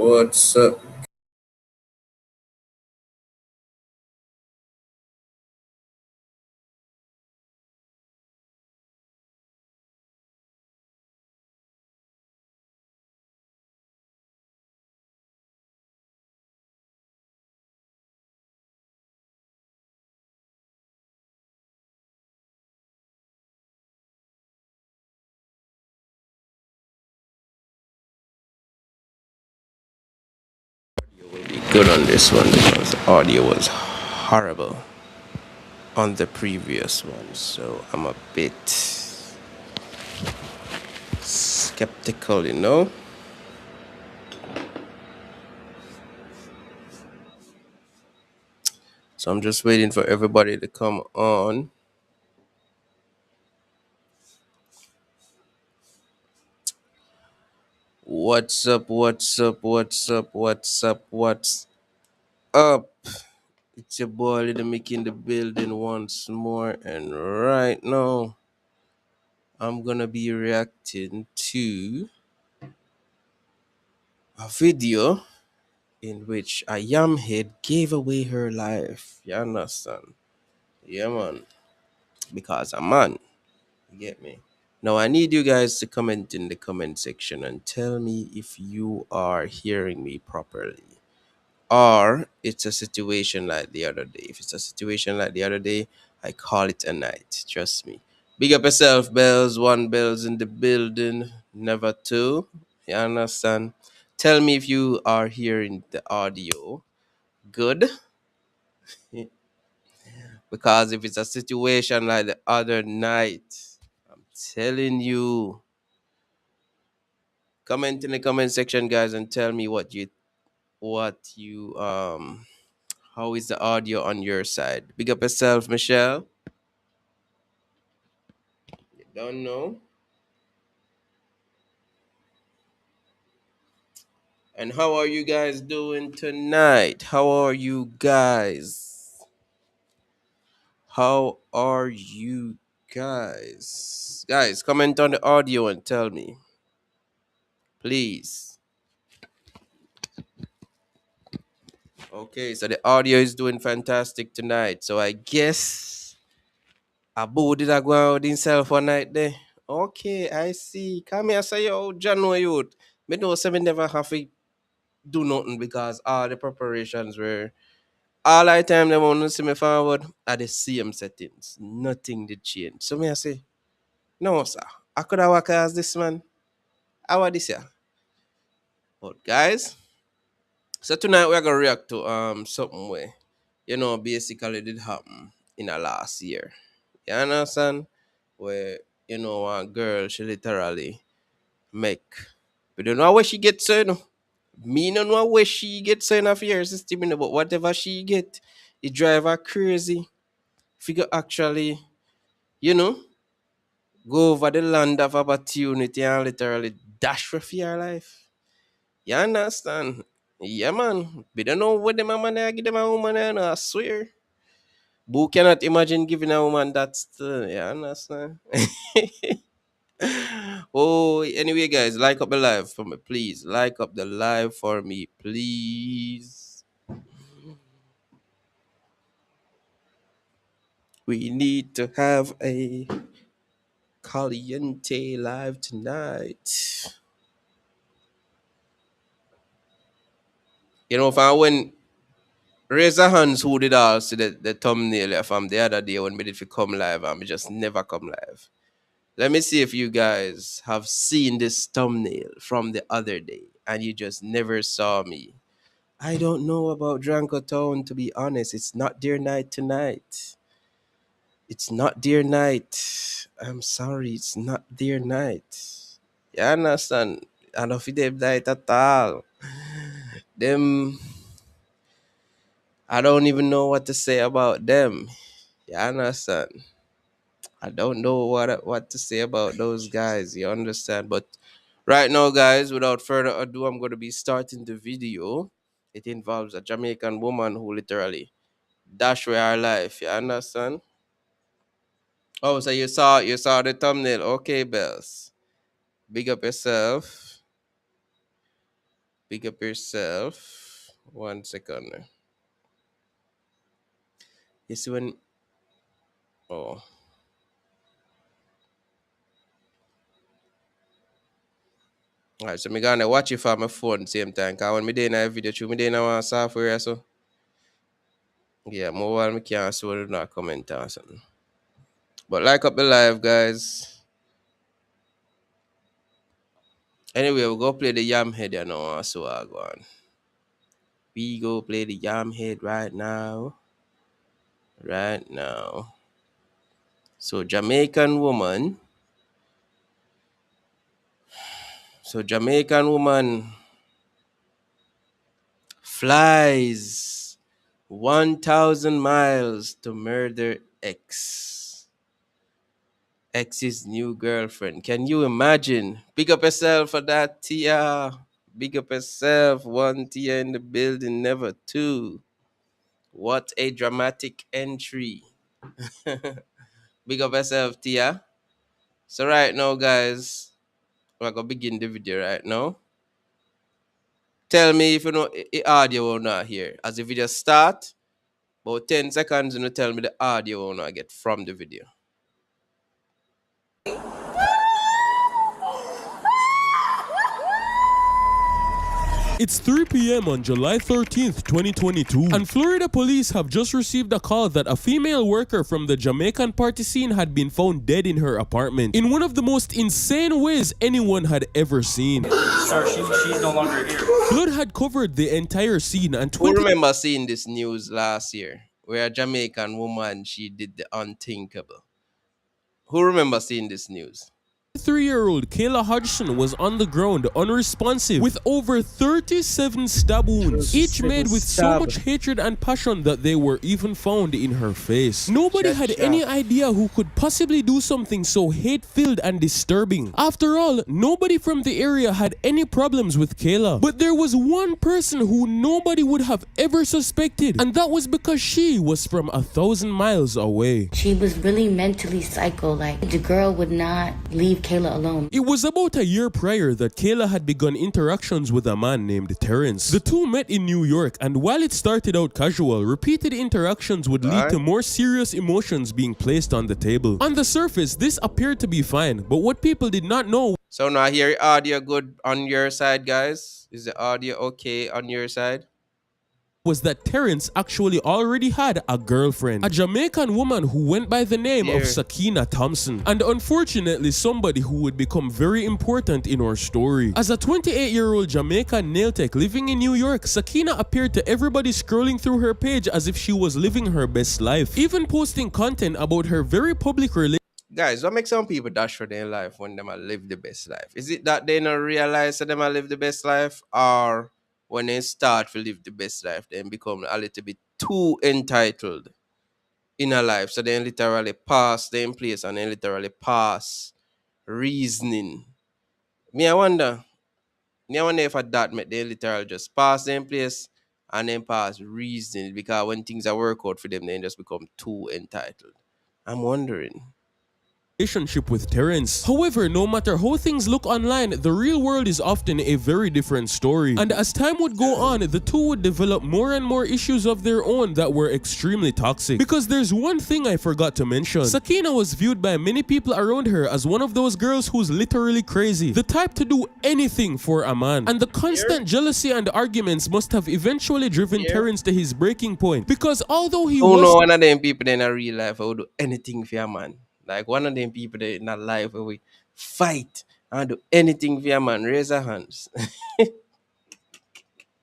What's up? Will be good on this one because the audio was horrible on the previous one, so I'm a bit skeptical. So I'm just waiting for everybody to come on. What's up? What's up? What's up? What's up? What's up? It's your boy Little Mickey in the building once more, and right now I'm gonna be reacting to a video in which a yamhead gave away her life. You understand? Yeah, man. Because a man. You get me? Now, I need you guys to comment in the comment section and tell me if you are hearing me properly. Or it's a situation like the other day. If it's a situation like the other day, I call it a night. Trust me. Big up yourself, Bells. One Bells in the building. Never two. You understand? Tell me if you are hearing the audio. Good. Because if it's a situation like the other night, I'm telling you, comment in the comment section, guys, and tell me what you how is the audio on your side. Big up yourself, Michelle. You don't know. And how are you guys doing tonight? How are you guys? How are you guys? Guys, comment on the audio and tell me, please. Okay, so the audio is doing fantastic tonight. So I guess Abu did I go out himself one night there. Okay, I see. Come here, say yo, John know youth. Me know say me never have to do nothing because all the preparations were all I time them want to see me forward are the same settings. Nothing did change. So me I say, no sir. I could have worked as this man. How are this year? But guys, so tonight we're gonna react to something where basically did happen in a last year. You understand? Where a girl she literally make we don't know where she gets me don't know where she gets in of her system, but whatever she get, it drive her crazy. Figure actually, you know, go over the land of opportunity and literally dash for your life. You understand? Yeah, man. We don't know what the man there give them a woman, I swear. Who cannot imagine giving a woman that still, you understand? Oh, anyway, guys, like up the live for me, please. Like up the live for me, please. We need to have a caliente live tonight. If I went raise a hands who did all see the thumbnail from the other day when we did come live and we just never come live. Let me see if you guys have seen this thumbnail from the other day and you just never saw me. I don't know about Dranko Town, to be honest. It's not their night tonight. It's not their night. I'm sorry, it's not their night. You understand? I don't feel them night at all. Them, I don't even know what to say about them. You understand? I don't know what to say about those guys. You understand? But right now, guys, without further ado, I'm going to be starting the video. It involves a Jamaican woman who literally dash for her life. You understand? Oh, so you saw the thumbnail. Okay, Bells. Big up yourself. Pick up yourself. 1 second. You see when... Oh. Alright, so me gonna watch it from my phone same time. Cause when me doing a video through me doing a software so. Yeah, more while me can't see what not comment or something. But like up the live, guys. Anyway, we'll go play the yam head, you know, so I go on. We go play the yam head right now. Right now. So Jamaican woman. Flies 1,000 miles to murder ex's new girlfriend. Can you imagine? Big up yourself for that, Tia. Big up yourself. One Tia in the building, never two. What a dramatic entry. Big up yourself, Tia. So right now, guys, we're gonna begin the video right now. Tell me if you know the audio or not here. As the video start, about 10 seconds, you know, tell me the audio or not get from the video. It's 3 p.m. on July 13th, 2022, and Florida police have just received a call that a female worker from the Jamaican party scene had been found dead in her apartment in one of the most insane ways anyone had ever seen. Sir, she's no longer here. Blood had covered the entire scene, and Who remember seeing this news last year where a Jamaican woman, she did the unthinkable? Who remember seeing this news? 23-year-old Kayla Hodgson was on the ground unresponsive with over 37 stab wounds, each made with so much hatred and passion that they were even found in her face. Nobody had any idea who could possibly do something so hate-filled and disturbing. After all, nobody from the area had any problems with Kayla, but there was one person who nobody would have ever suspected, and that was because she was from 1,000 miles away. She was really mentally psycho. Like, the girl would not leave Kayla alone. It was about a year prior that Kayla had begun interactions with a man named Terrence. The two met in New York, and while it started out casual, repeated interactions would lead to more serious emotions being placed on the table. On the surface, this appeared to be fine, but what people did not know... So now here audio good on your side, guys? Is the audio okay on your side? ...was that Terrence actually already had a girlfriend, a Jamaican woman who went by the name of Sakina Thompson, and unfortunately somebody who would become very important in our story. As a 28-year-old Jamaican nail tech living in New York, Sakina appeared to everybody scrolling through her page as if she was living her best life, even posting content about her very public relationship. Guys, what makes some people dash for their life when they live the best life? Is it that they don't realize that they live the best life, or when they start to live the best life, they become a little bit too entitled in a life? So they literally pass them place and they literally pass reasoning. I wonder if at that they literally just pass them place and then pass reasoning, because when things are work out for them, they just become too entitled. I'm wondering. Relationship with Terrence. However, no matter how things look online, the real world is often a very different story. And as time would go on, the two would develop more and more issues of their own that were extremely toxic. Because there's one thing I forgot to mention. Sakina was viewed by many people around her as one of those girls who's literally crazy, the type to do anything for a man. And the constant jealousy and arguments must have eventually driven Terrence to his breaking point. Because although he was... no one of them people in a real life who do anything for a man. Like one of them people that in a life where we fight and do anything for a man, raise their hands.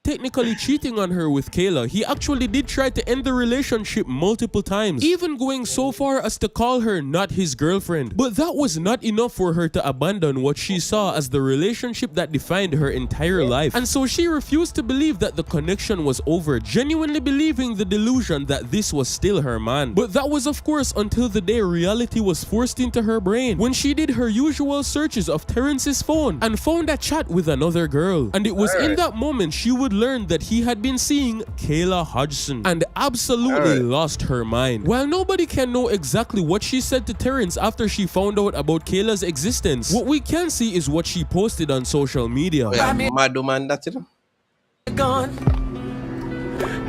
Technically cheating on her with Kayla, he actually did try to end the relationship multiple times, even going so far as to call her not his girlfriend. But that was not enough for her to abandon what she saw as the relationship that defined her entire life. And so she refused to believe that the connection was over, genuinely believing the delusion that this was still her man. But that was of course until the day reality was forced into her brain, when she did her usual searches of Terrence's phone and found a chat with another girl. And it was in that moment she would learn that he had been seeing Kayla Hodgson and absolutely lost her mind. While nobody can know exactly what she said to Terrence after she found out about Kayla's existence, what we can see is what she posted on social media. Mad man, that, you know? gun,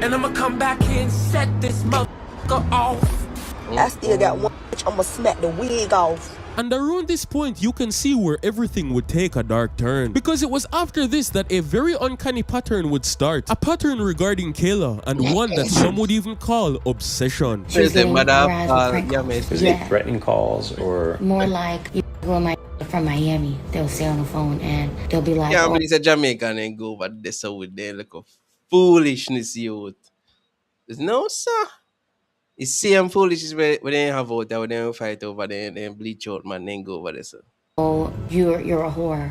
and I'ma come back here and set this motherfucker off. I still got one bitch, I'ma smack the wig off. And around this point, you can see where everything would take a dark turn. Because it was after this that a very uncanny pattern would start. A pattern regarding Kayla, and one that some would even call obsession. She was getting harassed with prank calls. Is it threatening calls or More like you girl might from Miami. They'll say on the phone and they'll be like, Yeah, oh, but it's a Jamaican and go over there so with their look of foolishness, youth. There's no, sir. It's same foolishness when they have out there, when they fight over there and then bleach out, man, then go over there, sir. oh, you're a whore.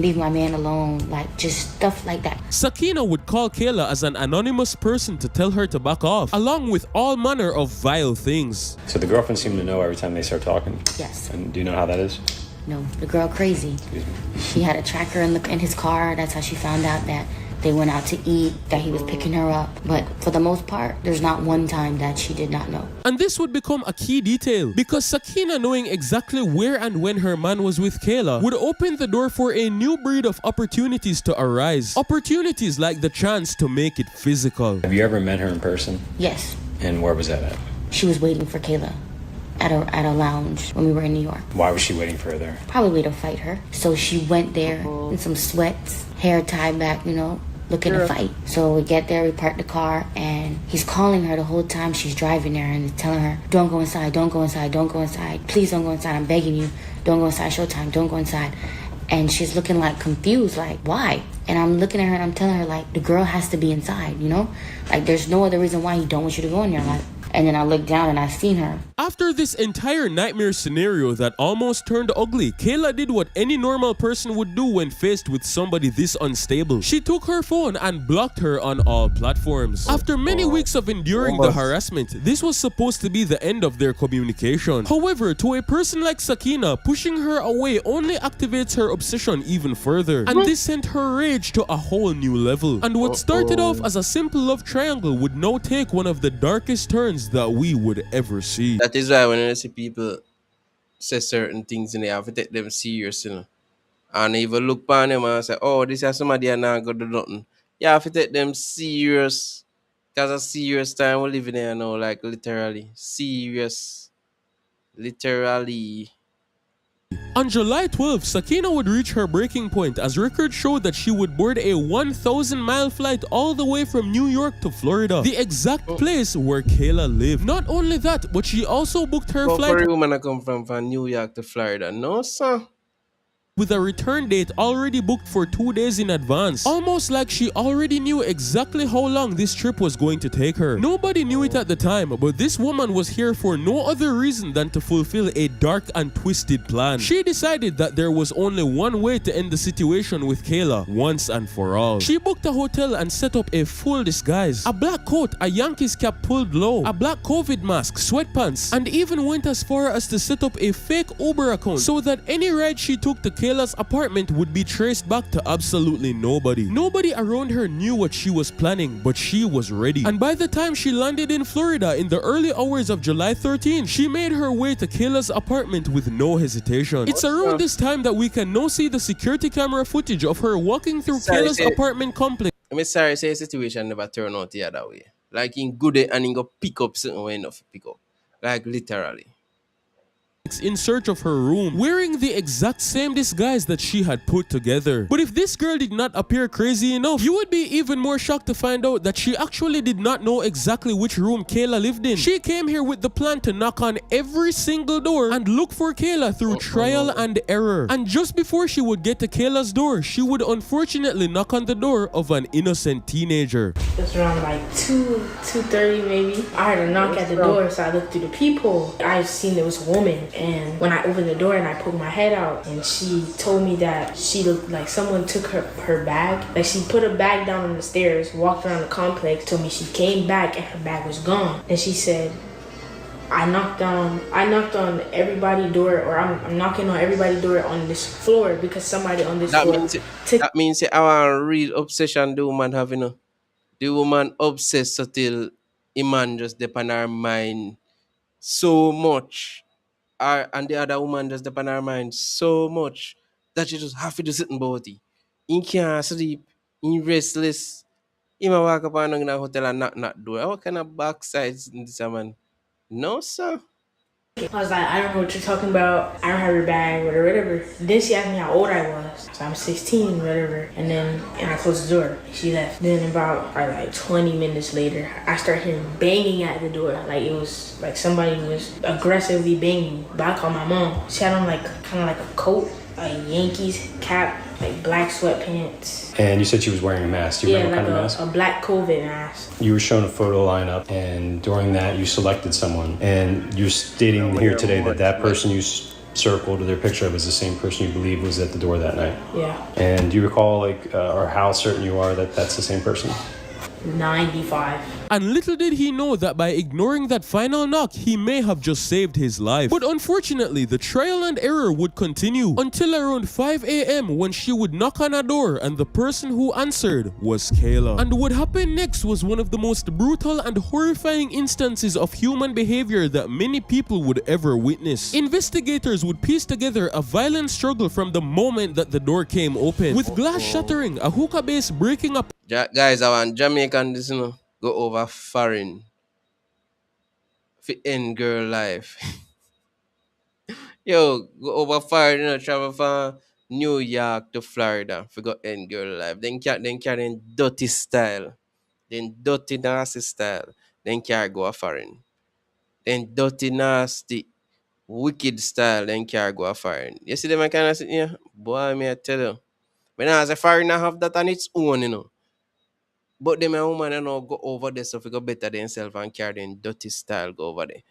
Leave my man alone. Like just stuff like that. Sakina would call Kayla as an anonymous person to tell her to back off, along with all manner of vile things. so the girlfriend seemed to know every time they start talking? Yes. And do you know how that is? No, the girl crazy. Excuse me. She had a tracker in his car. That's how she found out that they went out to eat, that he was picking her up. But for the most part, there's not one time that she did not know. And this would become a key detail, because Sakina knowing exactly where and when her man was with Kayla would open the door for a new breed of opportunities to arise. Opportunities like the chance to make it physical. Have you ever met her in person? Yes, And where was that at? she was waiting for Kayla at a lounge when we were in New York. Why was she waiting for her there? Probably to fight her. So she went there in some sweats, hair tied back, looking to fight. So we get there, we park the car, and he's calling her the whole time she's driving there and telling her, don't go inside, don't go inside, don't go inside. Please don't go inside, I'm begging you. Don't go inside, showtime, don't go inside. And she's looking like confused, like, why? And I'm looking at her and I'm telling her, like, the girl has to be inside, Like, there's no other reason why he don't want you to go in there. Like, and then I looked down and I seen her. After this entire nightmare scenario that almost turned ugly, Kayla did what any normal person would do when faced with somebody this unstable. She took her phone and blocked her on all platforms. After many weeks of enduring the harassment, this was supposed to be the end of their communication. However, to a person like Sakina, pushing her away only activates her obsession even further. And this sent her rage to a whole new level. And what started off as a simple love triangle would now take one of the darkest turns that we would ever see. That is why when I see people say certain things and they have to take them serious, And even look upon them and say, oh, this is somebody and not go do nothing. You have to take them serious. Because a serious time we're living here now, like literally. Serious. Literally. On July 12th, Sakina would reach her breaking point as records showed that she would board a 1,000-mile flight all the way from New York to Florida, the exact place where Kayla lived. Not only that, but she also booked her But flight for a woman that come from New York to Florida, no, sir. with a return date already booked for 2 days in advance. Almost like she already knew exactly how long this trip was going to take her. Nobody knew it at the time, but this woman was here for no other reason than to fulfill a dark and twisted plan. She decided that there was only one way to end the situation with Kayla once and for all. She booked a hotel and set up a full disguise. A black coat, a Yankees cap pulled low, a black COVID mask, sweatpants, and even went as far as to set up a fake Uber account so that any ride she took to Kayla's apartment would be traced back to absolutely nobody. Nobody around her knew what she was planning, but she was ready. And by the time she landed in Florida in the early hours of July 13, she made her way to Kayla's apartment with no hesitation. It's around this time that we can now see the security camera footage of her walking through Kayla's apartment complex. I'm sorry, say the situation never turn out the other way. Like in good day and in go pick up something way enough to pick up. Like literally. In search of her room, wearing the exact same disguise that she had put together. But if this girl did not appear crazy enough, you would be even more shocked to find out that she actually did not know exactly which room Kayla lived in. She came here with the plan to knock on every single door and look for Kayla through trial and error. And just before she would get to Kayla's door, she would unfortunately knock on the door of an innocent teenager. It was around like 2:30 maybe. I heard a knock at the door, so I looked through the peephole. I seen there was a woman, and when I opened the door and I poked my head out, and she told me that she looked like someone took her bag. Like she put a bag down on the stairs, walked around the complex, told me she came back and her bag was gone. And she said, I knocked on everybody's door, or I'm knocking on everybody's door on this floor because somebody on this floor That means our real obsession the woman have, The woman obsessed so till a man just depend her mind so much. And the other woman just depend her mind so much that she just have to do something about it. He can't sleep, he restless, He might walk up and in a hotel and knock door. What kind of backsides in this man? No, sir. I was like, I don't know what you're talking about. I don't have your bag, whatever. Then she asked me how old I was. So I'm 16, whatever. And I closed the door. She left. Then about probably like 20 minutes later, I start hearing banging at the door. Like it was like somebody was aggressively banging. But I called my mom. She had on like kind of like a coat, a Yankees cap, like black sweatpants. And you said she was wearing a mask. Do you remember what kind of mask? A black COVID mask. You were shown a photo lineup, and during that, you selected someone. And you're stating here today that that person you circled or their picture of is the same person you believe was at the door that night. Yeah. And do you recall, or how certain you are that that's the same person? 95. And little did he know that by ignoring that final knock, he may have just saved his life. But unfortunately, the trial and error would continue until around 5 a.m. when she would knock on a door and the person who answered was Kayla. And what happened next was one of the most brutal and horrifying instances of human behavior that many people would ever witness. Investigators would piece together a violent struggle from the moment that the door came open, with glass shattering, a hookah base breaking up. Guys, I want Jamaican this, go over foreign for end girl life. Yo, go over foreign, travel from New York to Florida for go end girl life. Then carry dirty style. Then dirty nasty style. Then carry go a foreign. Then dirty nasty wicked style. Then carry go a foreign. You see them kind of sit here? Boy, me I tell you. When I was a foreigner have that on its own, But them a woman go over there so if go better themselves and carry them dirty style go over there.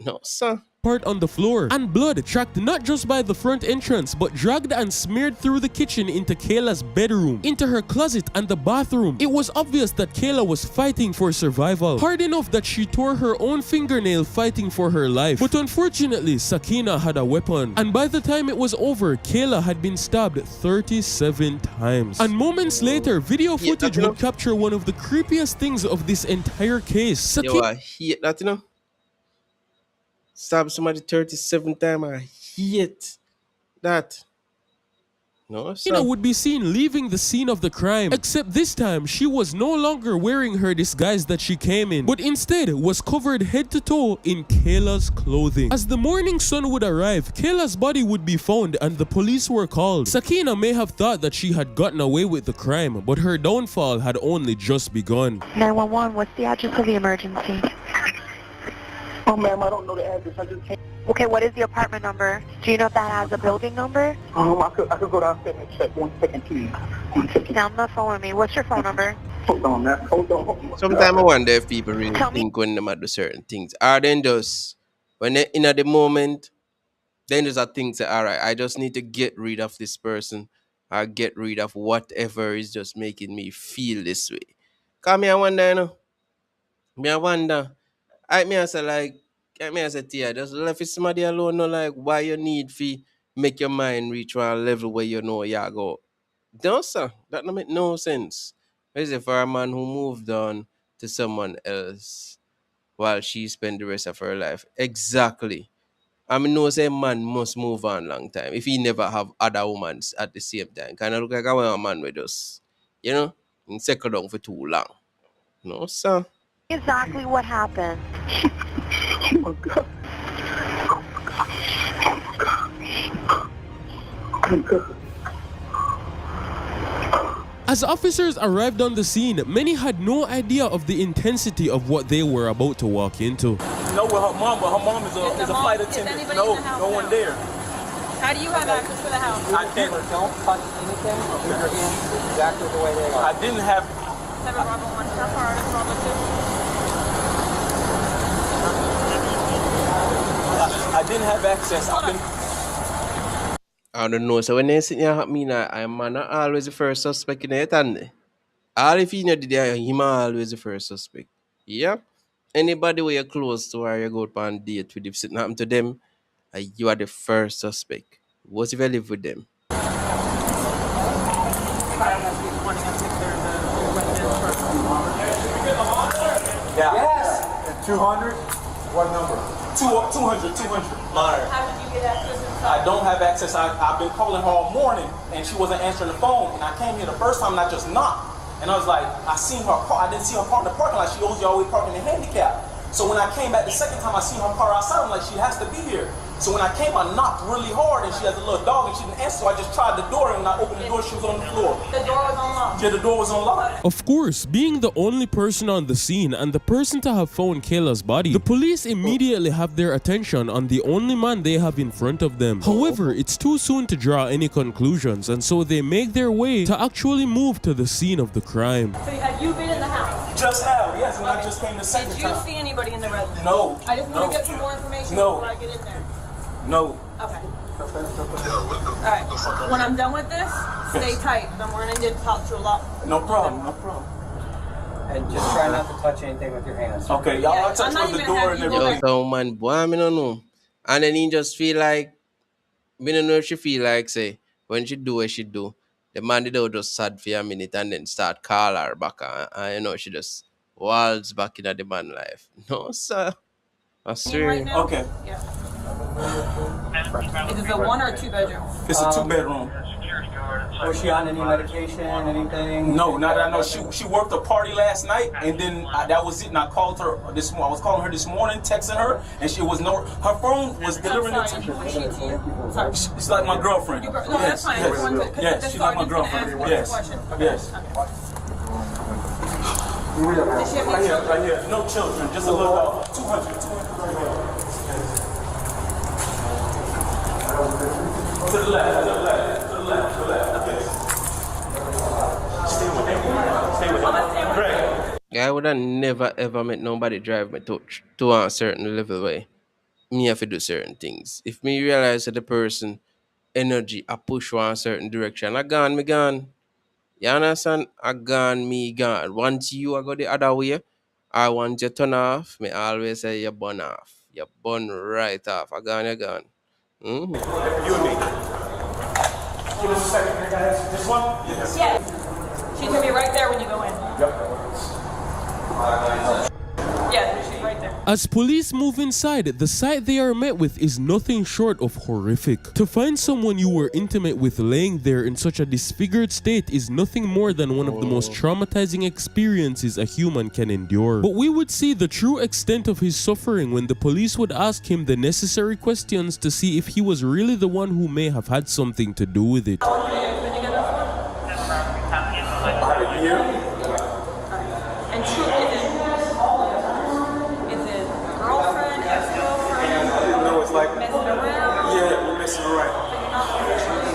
No, sir. Part on the floor, and blood tracked not just by the front entrance but dragged and smeared through the kitchen into Kayla's bedroom, into her closet and the bathroom. It was obvious that Kayla was fighting for survival, hard enough that she tore her own fingernail fighting for her life. But unfortunately, Sakina had a weapon, and by the time it was over, Kayla had been stabbed 37 times. And moments later, video footage would capture one of the creepiest things of this entire case. Yo, I hate that, Stab somebody 37 times. I hate that. No, Sakina would be seen leaving the scene of the crime, except this time she was no longer wearing her disguise that she came in, but instead was covered head to toe in Kayla's clothing. As the morning sun would arrive, Kayla's body would be found and the police were called. Sakina may have thought that she had gotten away with the crime, but her downfall had only just begun. 911, what's the address of the emergency? Oh, ma'am, I don't know the address. I just came. Okay, what is the apartment number? Do you know if that has a building number? I could go downstairs and check. 1 second, please. 1 second. Stay on the phone with me. What's your phone number? Hold on, man. Hold on. Sometimes I wonder if people really think when they do certain things. Are they just, when they're in at the moment, then there's a thing say, all right, I just need to get rid of this person or get rid of whatever is just making me feel this way. Because me, I wonder, Me, I wonder. Me I say, Tia, just left somebody alone, like, why you need to make your mind reach a level where you know you go. No, sir, that don't make no sense. Is it for a man who moved on to someone else while she spent the rest of her life? Exactly. I mean, no, say man must move on long time if he never have other women at the same time. Kind of look like a man with us, in second down for too long. No, sir. Exactly what happened. Oh, my God. Oh, my God. Oh, my God. As officers arrived on the scene, many had no idea of the intensity of what they were about to walk into. No, with her mom, but her mom is a flight attendant. No, no one there. How do you have access to the house? I didn't. Don't touch anything. Keep your hands exactly the way they are. I didn't have. 7 Bravo 1. How far is Bravo 2? I didn't have access. I don't know. So when they sit here at me now, I'm not always the first suspect in it, and all if you know the day, him always the first suspect. Yeah. Anybody where you're close to or you go on a date with, if something happen to them, you are the first suspect. What if you live with them? Yeah. Yes. 200. What number? 200. Monitor. How did you get access inside? I don't have access. I've been calling her all morning, and she wasn't answering the phone. And I came here the first time, and I just knocked. And I was like, I seen her car. I didn't see her car in the parking lot. She always parking in handicap. So when I came back the second time, I seen her car outside. I'm like, she has to be here. So when I came, I knocked really hard, and she has a little dog, and she didn't answer. So I just tried the door, and when I opened the door, she was on the floor. The door was unlocked. Yeah, the door was unlocked. Of course, being the only person on the scene and the person to have found Kayla's body, the police immediately have their attention on the only man they have in front of them. However, it's too soon to draw any conclusions, and so they make their way to actually move to the scene of the crime. So have you been in the house? Just have, yes, and I just came the second Did you time. see anybody in the residence? No. I just want to get some more information before I get in there. No. Okay. Alright. When I'm done with this, stay tight. I'm going to talk to a lot. No problem, no problem. And just try not to touch anything with your hands. Okay, y'all, I touched with the door and everything. Yo, so man, boy, I don't know. And then he just feel like, me don't know if she feel like, say, when she do what she do, the man did just sad for a minute and then start call her back. And you know, she just waltz back in the man life. No, sir. That's Right now? Okay. Yeah. Is it a 1 or 2 bedroom? It's a 2-bedroom. Was she on any medication, anything? No, not that I know. She worked a party last night, and then that was it. And I called her this morning. I was calling her this morning, texting her, and she was no. Her phone was delivering it to me. Who is she to you? Sorry. She's like my girlfriend. No, that's fine. Yes, she's like my girlfriend. Yes, yes. Does she have any children? Right here. No children, just a little dog. 200. To the left, to the left, to the left, to the left. Okay. Stay with him. Stay with him. Greg. Yeah, I would have never ever met nobody drive me to a certain level way. Me have to do certain things. If me realize that the person energy I push one certain direction, I gone, me gone. You understand? I gone, me gone. Once you I go the other way, I want you turn off. Me always say you burn off. You burn right off. I gone, you gone. Mm-hmm. You and me. Give us a second, guys. This one? Yes. Yes. She's going to be right there when you go in. Yep. Yeah, she's right there. As police move inside, the sight they are met with is nothing short of horrific. To find someone you were intimate with laying there in such a disfigured state is nothing more than one of the most traumatizing experiences a human can endure. But we would see the true extent of his suffering when the police would ask him the necessary questions to see if he was really the one who may have had something to do with it. And is it girlfriend, ex-girlfriend? No, it's like messing around? Yeah, we're messing around.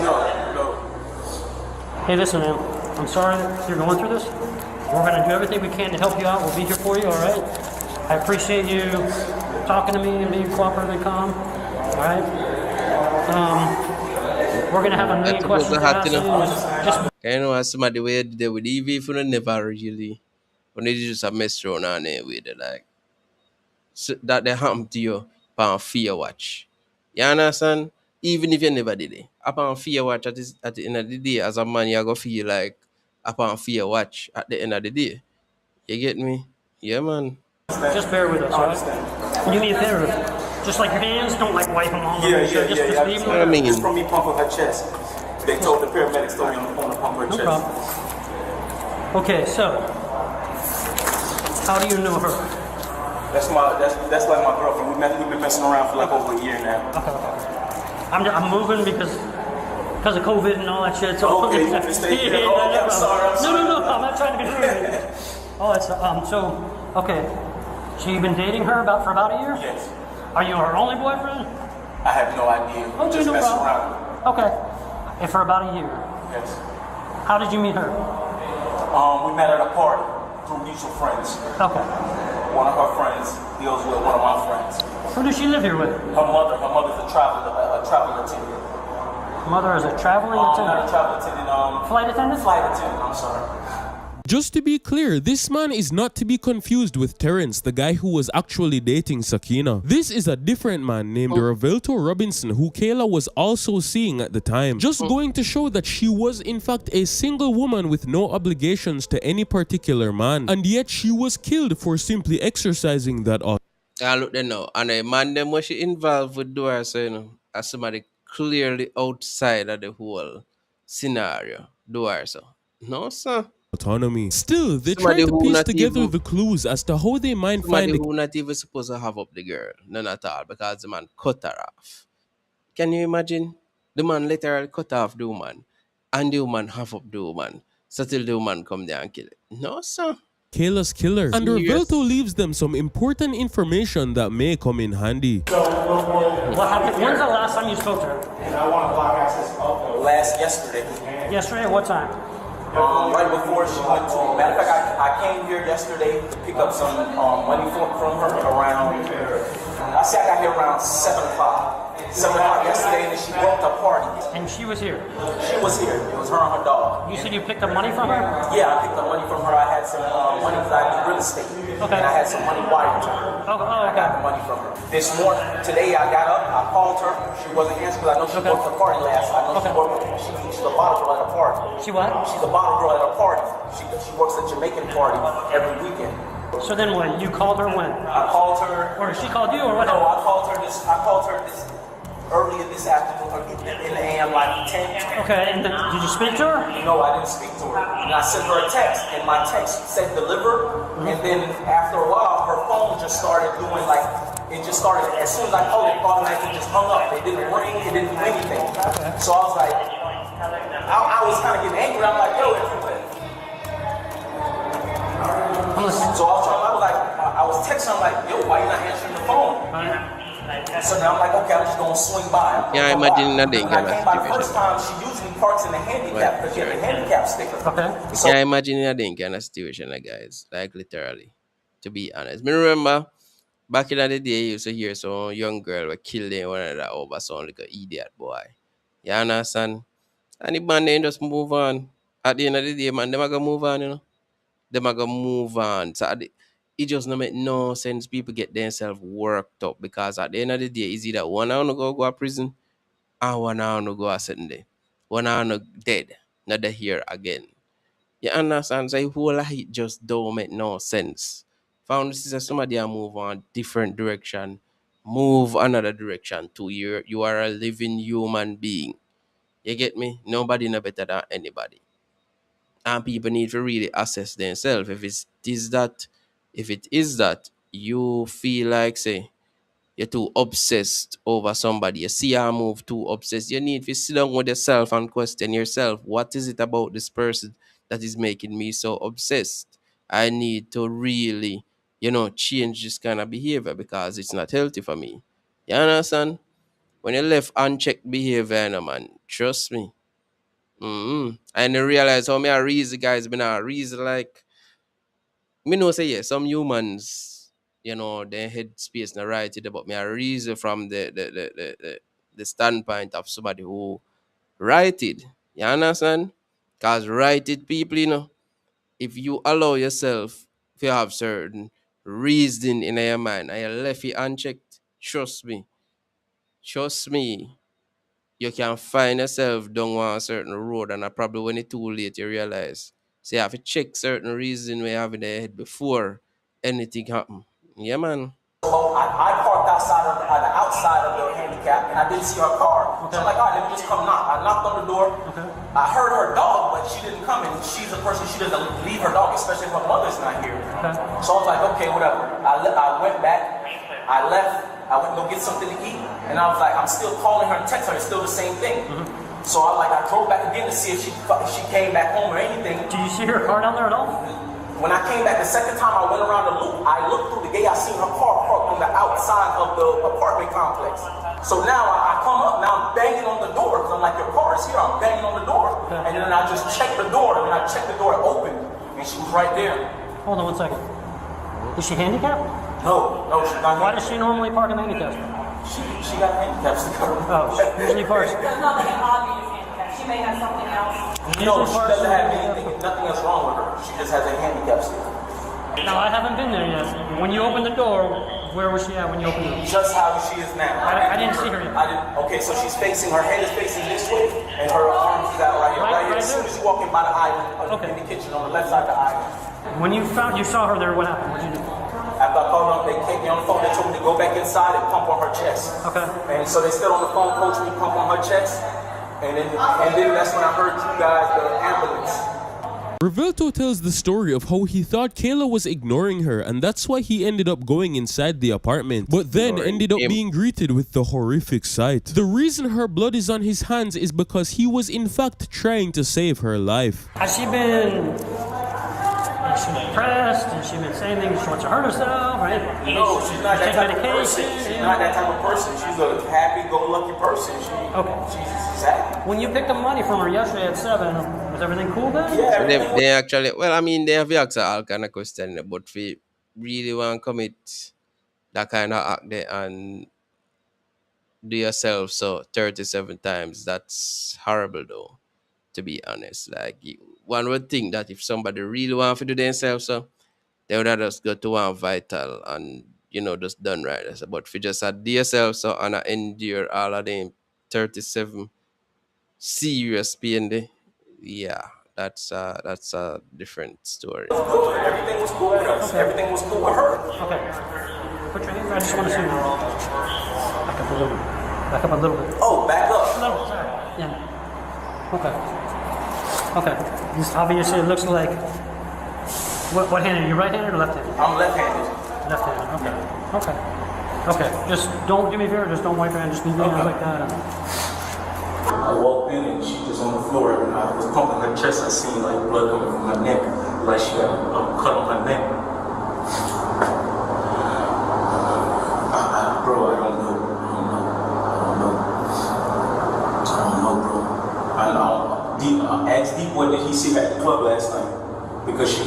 No. Hey, listen, man. I'm sorry that you're going through this. We're going to do everything we can to help you out. We'll be here for you, all right? I appreciate you talking to me and being cooperative and calm, all right? We're going to have a million questions to ask you. Just you know, as somebody where they would even if you never really, when they just a mess around on there with it, like, so that they happen to you upon fear watch. You understand? Even if you never did it, upon fear watch at the end of the day, as a man, you go feel like upon fear watch at the end of the day. You get me? Yeah, man. just bear with us, all right? Do me a favor. Just like your hands, don't like wipe them all over. Yeah. Just leave them. I mean, It's from me pumping her chest. They told the paramedics told me on the pump her No chest. problem. Okay, so how do you know her? That's like my girlfriend. We've been messing around for like over a year now. I'm moving because of COVID and all that shit. So Okay, you want me to stay here? Oh, okay, I'm sorry. No, I'm not trying to be rude. Oh, that's okay. So you've been dating her for about a year? Yes. Are you her only boyfriend? I have no idea. Okay, Just no messing problem. around. Okay. And for about a year. Yes. How did you meet her? We met at a party through mutual friends. Okay. One of her friends deals with one of my friends. Who does she live here with? Her mother's a travel attendant. Mother is a traveling Not attendant. a travel attendant. Flight attendant? Flight attendant. I'm sorry. Just to be clear, this man is not to be confused with Terrence, the guy who was actually dating Sakina. This is a different man named Rovelto Robinson, who Kayla was also seeing at the time. Just going to show that she was in fact a single woman with no obligations to any particular man, and yet she was killed for simply exercising that authority. I look there now, and a man them was she involved with do her, so you know, as somebody clearly outside of the whole scenario, do her so. No, sir. autonomy. Still, they try Somebody to who piece not together even the clues as to how they might somebody find the who not even supposed to have up the girl, none at all, because the man cut her off. Can you imagine? The man literally cut off the woman, and the woman have up the woman. So till the woman come there and kill it. No, sir. Kayla's killer. And Serious. Roberto leaves them some important information that may come in handy. So, what happened? When's the last time you spoke to her? I want to block access yesterday. Yesterday at what time? Right before she went to. Matter of fact, I came here yesterday to pick up some money from her around. I say I got here around 7 o'clock. 7 o'clock yesterday, and then she broke the party. And she was here? She was here. It was her and her dog. You said you picked up money from her? Yeah, I picked up money from her. I had some money because I do real estate. Okay. And I had some money wired to her. I got the money from her. This morning, today I got up, I called her. She wasn't answering because I know she worked the party last. I know she's a bottle girl at a party. She what? She's a bottle girl at a party. She works at Jamaican party every weekend. So then what? You called her when? I called her. Or she called you or what? No, I called her this earlier this afternoon, or in the AM, like 10. Okay, and then did you speak to her? No, I didn't speak to her. And I sent her a text, and my text said deliver. And then after a while, her phone just started doing like, it just started, as soon as I called it, automatically just hung up. It didn't ring, it didn't do anything. So I was like, I was kind of getting angry. I'm like, yo, so I was texting, I'm like, yo, why you not answering the phone? So now I'm like, okay, I'm just gonna swing by. Yeah, I imagine nothing. When I came by the first time, she usually parks in the handicap because she had the handicap sticker. Okay. So, yeah, I imagine nothing kind of situation, like, guys. Like, literally. To be honest. Me remember, back in the day, you used to hear some young girl were killed in one of that over some like an idiot boy. You understand? And the man then just move on. At the end of the day, man, them are gonna move on, you know. Them are gonna move on. So it just don't make no sense. People get themselves worked up because at the end of the day, it's either one hour to go to prison and 1 hour to go a certain day. 1 hour to dead, not the here again. You understand? So whole of it just don't make no sense. Found this is somebody a move on different direction, move another direction too. You are a living human being. You get me? Nobody no better than anybody. And people need to really assess themselves. If it is that you feel like say you're too obsessed over somebody, you see her move too obsessed, you need to sit down with yourself and question yourself, what is it about this person that is making me so obsessed? I need to really, change this kind of behavior because it's not healthy for me. You understand? When you left unchecked behavior, man, trust me. And I realize how me a reason, guys, been a reason like me know say some humans, their head space not right it, but me a reason from the standpoint of somebody who righted. You understand? Cause righted people, if you allow yourself to have certain reason in your mind and you left it unchecked, trust me, you can find yourself down one certain road, and probably when it's too late, you realize. So you have to check certain reason we have in the head before anything happen. Yeah, man. I parked outside of the outside of the handicap, and I didn't see her car. So I'm like, all right, let me just come knock. I knocked on the door. I heard her dog, but she didn't come in. She's a person, she doesn't leave her dog, especially if her mother's not here. So I was like, okay, whatever. I went back. I left. I went to go get something to eat, and I was like, I'm still calling her and texting her. It's still the same thing. So I drove back again to see if she came back home or anything. Do you see her car down there at all? When I came back the second time, I went around the loop. I looked through the gate. I seen her car parked on the outside of the apartment complex. So now I come up. Now I'm banging on the door because I'm like, your car is here. I'm banging on the door, and then I just checked the door. And when I checked the door, it opened, and she was right there. Hold on 1 second. Is she handicapped? No, she's not. Why does she normally park in the handicap? She got a handicap sticker. Oh, she usually parks. There's nothing obvious handicap. She may have something else. No, she doesn't have anything. Nothing else wrong with her. She just has a handicap sticker. No, I haven't been there yet. When you opened the door, where was she at when you opened it? Just how she is now. I didn't see her yet. Okay, so she's facing, her head is facing this way, and her arms is out right here. Right here. As soon as you walk in by the island, in the kitchen on the left side of the island. When you saw her there, what happened? What did you do? After I called them, they kept me on the phone. They told me to go back inside and pump on her chest. Okay. And so they stood on the phone, coach me, pump on her chest. And then that's when I heard you guys, the ambulance. Revelto tells the story of how he thought Kayla was ignoring her, and that's why he ended up going inside the apartment, but then ended up being greeted with the horrific sight. The reason her blood is on his hands is because he was in fact trying to save her life. Has she been depressed? Has she been saying things she wants to hurt herself? Right? No, she's not that type of person. She's not that type of person. She's a happy-go-lucky person. She's happy. When you picked up money from her yesterday at 7, was everything cool then? Yeah. So they actually, well, I mean, they have asked all kind of questions, but if you really want to commit that kind of act there and do yourself so 37 times, that's horrible though, to be honest. Like, one would think that if somebody really want to do themselves so, they would have just go to one vital and, you know, just done right. But if you just had yourself so and endure all of them 37 serious pain there, yeah, that's a different story. Everything was cool with us. Everything was cool with her. Okay. Put your hands. I just want to see you. Back up a little bit. Back up a little bit. Oh, back up. A little. Sorry. Yeah. Okay. Okay. This obviously it looks like. What hand are you? Right-handed or left-handed? I'm left-handed. Left-handed. Okay. Okay. Okay. Just don't do me a favor. Just don't wipe your hand. Just leave your hands like that. I walked in and she was on the floor and I was pumping her chest. I seen like blood coming from her neck, like she had a cut on her neck. Bro, I don't know, bro. I asked D-Boy, did he see her at the club last night? Because you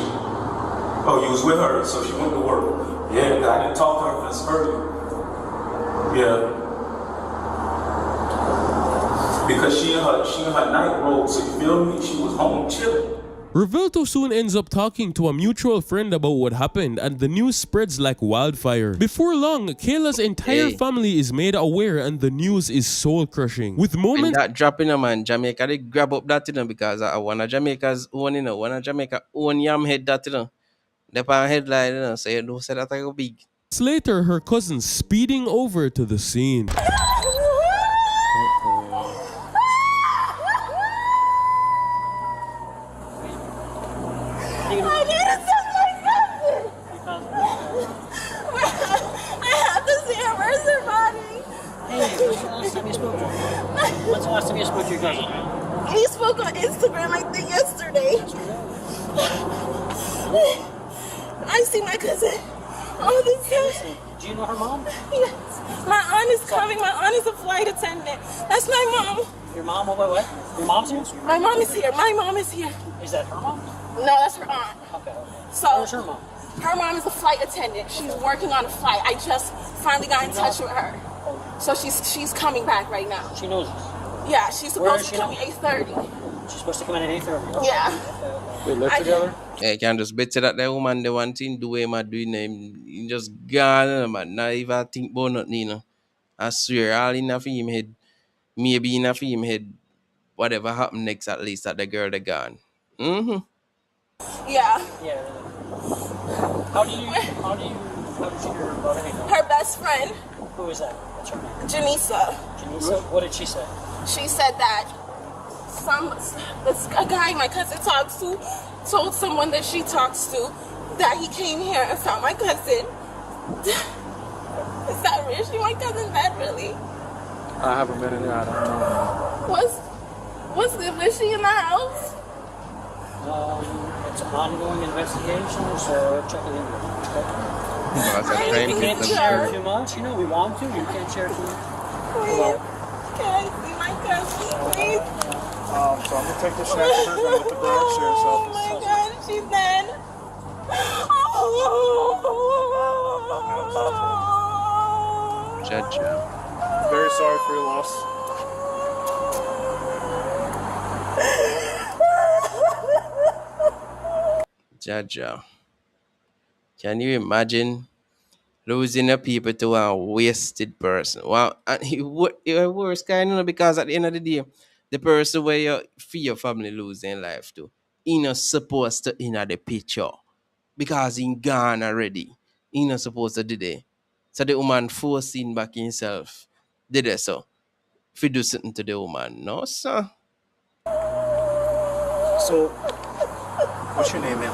was with her, so she went to work. Yeah, because I didn't talk to her since early. Yeah. Because she in her night robe, so you feel me? She was home chilling. Revelto soon ends up talking to a mutual friend about what happened, and the news spreads like wildfire. Before long, Kayla's entire family is made aware, and the news is soul-crushing. With moments that dropping a man, Jamaica, they grab up that, you know, because one of Jamaica's own, you know, one of Jamaica own yam head that, you know. They pan headline, you know, so you don't say that I go big. later, her cousin speeding over to the scene. When's the last time you spoke to your cousin? We spoke on Instagram, I think, yesterday. I see my cousin all the time. Do you know her mom? Yes. My aunt is coming. My aunt is a flight attendant. That's my mom. Your mom? What? Your mom's here? My mom is here. My mom is here. Is that her mom? No, that's her aunt. Okay. So, where's her mom? Her mom is a flight attendant. She's working on a flight. I just finally got in touch with her. So she's coming back right now. She knows us? Yeah, she's supposed to come at 8:30. She's supposed to come in at 8:30? Yeah. They live together? Yeah, you can just bet you that the woman, the one thing do him and doing him, he just gone, man. Not even think about nothing, you know. I swear, all in a him head, maybe in a him head, whatever happened next, at least that the girl they gone. Yeah. Yeah. How did you hear about it? Her best friend. Who is that? What's her name? Janisa. Janisa? What did she say? She said that a guy my cousin talks to told someone that she talks to that he came here and found my cousin. Is that really my cousin? That really? I haven't been in there. I don't know. Was she in the house? It's an ongoing investigation, so check it in. I can't share too much. You know, we want to. You can't share too much. Please. Can I see my cousin, please? So I'm gonna take the snapshot and let the dog share Oh my God, she's dead. Jaja. Very sorry for your loss. Jaja. Can you imagine losing a people to a wasted person? Well, and it worse kind of, because at the end of the day, the person where you feel your family losing life to, he not supposed to in the picture because he gone already. He not supposed to do that. So the woman forcing back himself did it so. If you do something to the woman, no sir. So What's your name, man?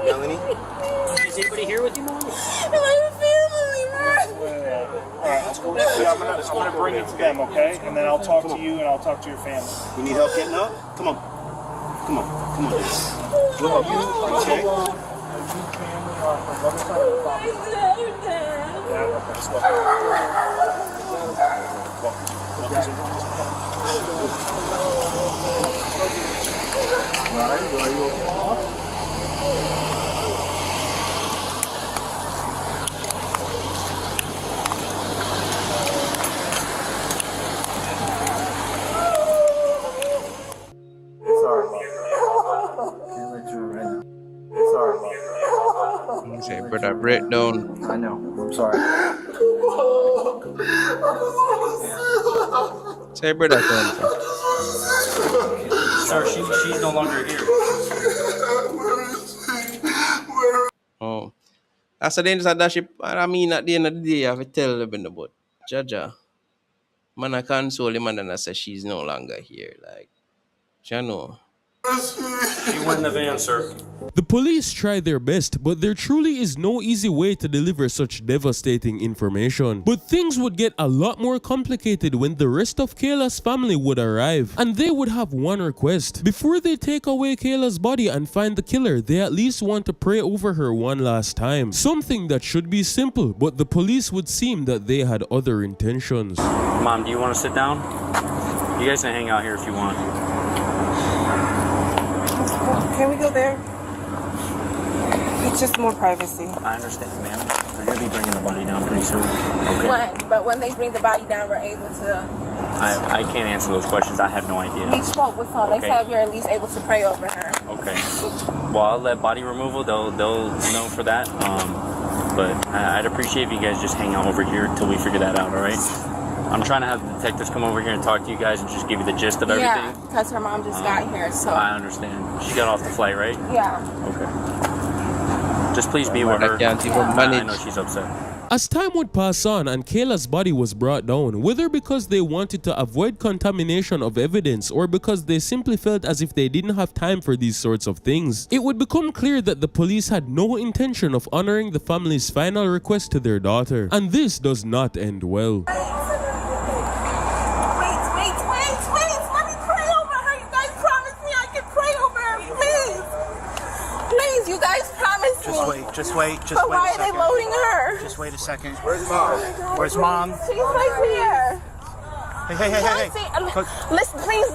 Melanie? Is anybody here with you, Mom? My family, Alright, let's go. Yeah, I'm gonna bring it to them, okay? And then I'll talk to you and I'll talk to your family. You need help getting up? Come on. Come on. Come on. Well, you, okay? You family on the other side of the property. Yeah, okay, let's go. Are you okay? Sorry, Mom. Can't let you in right now. Sorry, Mom. Say, brother, breakdown. I know. I'm sorry. Say, brother, son. Sir, she's no longer here. Oh. That's the end of that ship. I mean, at the end of the day, I have to tell them about Jaja. Man, I console him and then I say she's no longer here. Like, you know. She went in the van, sir. The police try their best, but there truly is no easy way to deliver such devastating information. But things would get a lot more complicated when the rest of Kayla's family would arrive, and they would have one request. Before they take away Kayla's body and find the killer, they at least want to pray over her one last time. Something that should be simple, but the police would seem that they had other intentions. Mom, do you want to sit down? You guys can hang out here if you want. Can we go there? It's just more privacy. I understand, ma'am. They're going to be bringing the body down pretty soon. Okay. But when they bring the body down, we're able to. I can't answer those questions. I have no idea. We spoke with her. They Okay. said we're at least able to pray over her. Okay. Well, I'll let body removal. They'll know for that. But I'd appreciate if you guys just hang out over here until we figure that out. All right. I'm trying to have the detectives come over here and talk to you guys and just give you the gist of everything. Yeah, because her mom just got here, so. I understand. She got off the flight, right? Yeah. Okay. Just please be with her. I can't even I manage. know she's upset. As time would pass on and Kayla's body was brought down, whether because they wanted to avoid contamination of evidence or because they simply felt as if they didn't have time for these sorts of things, it would become clear that the police had no intention of honoring the family's final request to their daughter. And this does not end well. Wait. Let me pray over her. You guys promised me I could pray over her. Please, you guys promised me. Just wait. But why are they loading her? Just wait a second. Where's Mom? Where's Mom? She's right here. Hey. Listen, please.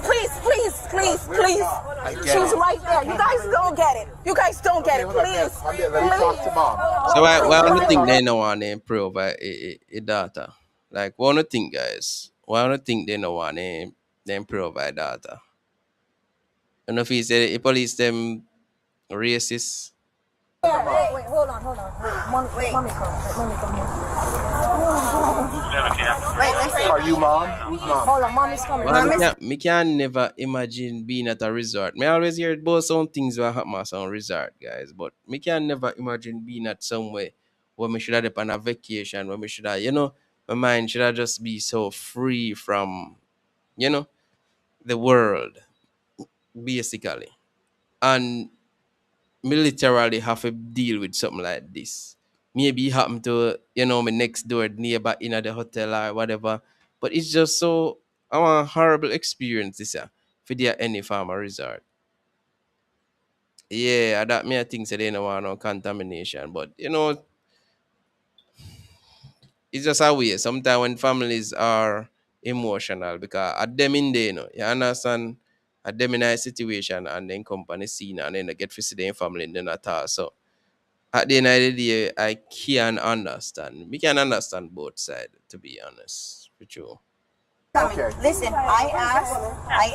She's right there. You guys don't get it. Please. So why don't you think they don't want to improve a data? Like, why don't you think, guys? Why don't you think they don't want to improve a data? You know if he said the police them racist. Wait, hold on. Mommy come here. Wait, listen. Are you Mom? Who's Mom? Hold on, mommy's coming. Well, me can never imagine being at a resort. Me always hear about some things that happen at some resort, guys. But me can never imagine being at somewhere where me should have on a vacation, where me should have, my mind should have just be so free from, the world, basically. And me literally have to deal with something like this. Maybe it happened to, my next door neighbor in the hotel or whatever. But it's just so a horrible experience this year for the any farmer resort. Yeah, that me I think say they don't want no contamination. But it's just a way. Sometimes when families are emotional because at them in there, you understand, at them in a situation and then company scene and then they get to see their family and then at all. So at the end of the day, I can understand. We can understand both sides, to be honest with you. Okay. Listen, I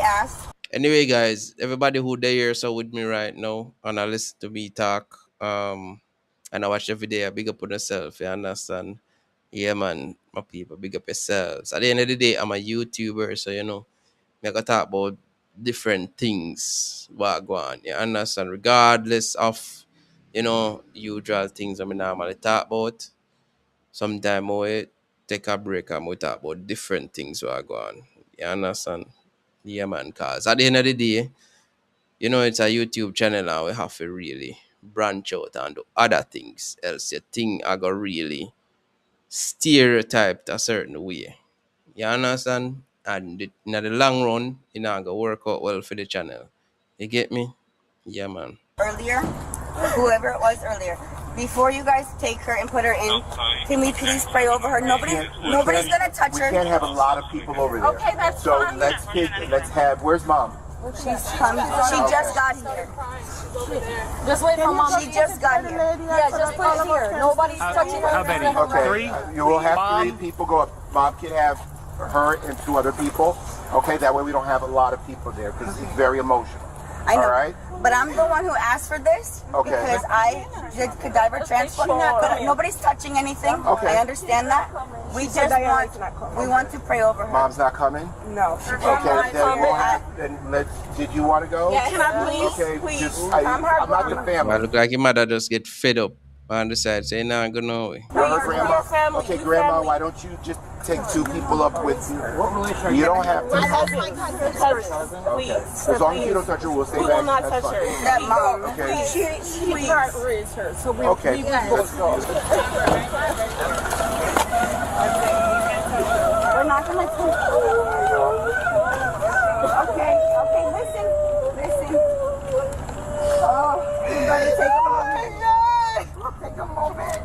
asked. Anyway, guys, everybody who there so with me right now and I listen to me talk, and I watch every day, I big up on yourself, you understand? Yeah, man, my people, big up yourselves. At the end of the day, I'm a YouTuber, so I gotta talk about different things what go on. You understand? Regardless of, usual things I normally talk about. Sometimes we take a break and we talk about different things what go on. You understand? Yeah, man, cause at the end of the day, You know, it's a YouTube channel and we have to really branch out and do other things. Else your thing I got really stereotyped a certain way. You understand? And in the long run, it not gonna work out well for the channel. You get me? Yeah, man. Earlier, whoever it was earlier, before you guys take her and put her in, can we please pray over her? Nobody's gonna touch her. We can't have a lot of people over there. Okay, that's so fine. let's have. Where's mom? She's coming. She just got here. Just wait for mom. She just got here. Yeah, just put it here. Nobody's touching her. How many? Okay, you will have 3 people go up. Mom can have her and 2 other people. Okay, that way we don't have a lot of people there because it's very emotional. I know. All right. But I'm the one who asked for this because I did cadaver transport. But nobody's touching anything. Okay. I understand that. We just want to pray over her. Mom's not coming? No. Okay, then let's. Did you want to go? Yeah, can I please? Okay, please. just I'm not the family. I look like your mother just get fed up on the side, say, nah, go no way. You're her grandma? Okay, grandma, why don't you just take 2 people up with you? You don't have to. Please. As long as you don't touch her, we'll stay back. We will not touch her. That mom. Okay. She can't raise her. So we Okay. both go. We're not going to touch her. Okay, listen. Oh, you better take a moment. Take a moment.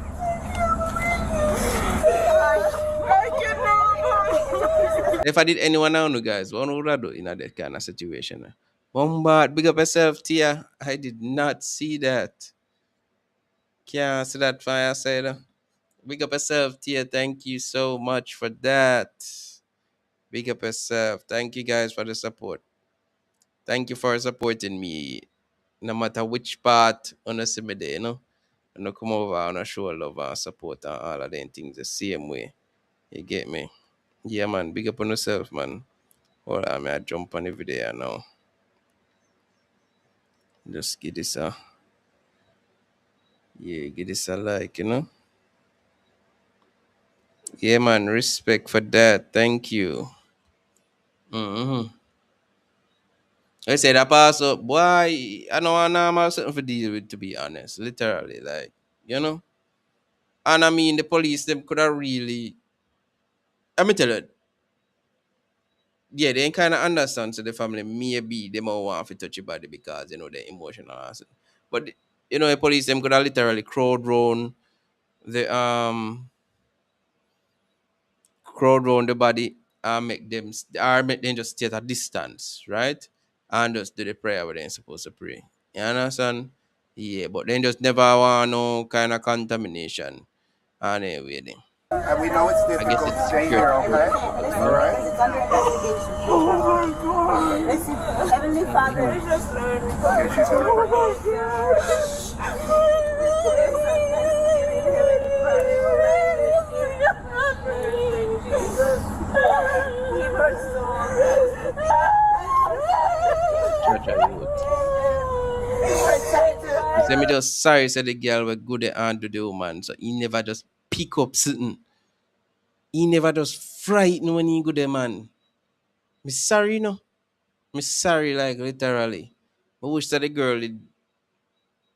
If I did anyone now, no guys, what would I do in that kind of situation? Bombard, big up yourself, Tia. I did not see that. Can't see that fire side. Big up yourself, Tia. Thank you so much for that. Big up yourself. Thank you guys for the support. Thank you for supporting me. No matter which part on the same day, you know. And I come over and I show love and support and all of them things the same way. You get me? Yeah, man. Big up on yourself, man. Hold on, I jump on the video now. Just give this a give this a like, you know. Yeah, man. Respect for that. Thank you. I said that pass up, boy. I know I'm have something to deal with, to be honest. Literally, like, you know. And I mean, the police them could have really. I mean, tell you, yeah, they kind of understand. So the family maybe they might want to touch your body because you know they're emotional. But you know, the police them could have literally crowd round the body and make them just stay at a distance, right? And just do the prayer where they're supposed to pray. You understand? Yeah, but then just never want no kind of contamination. Anyway, then. And we know it's difficult to stay here, okay? All right? Oh my God. Listen, Heavenly Father. Okay, she's Let me just sorry said the girl were good and do the woman. So he never just pick up something. He never just frighten when he go there, man. Me sorry, you know. Me sorry, like literally. I wish that the girl did.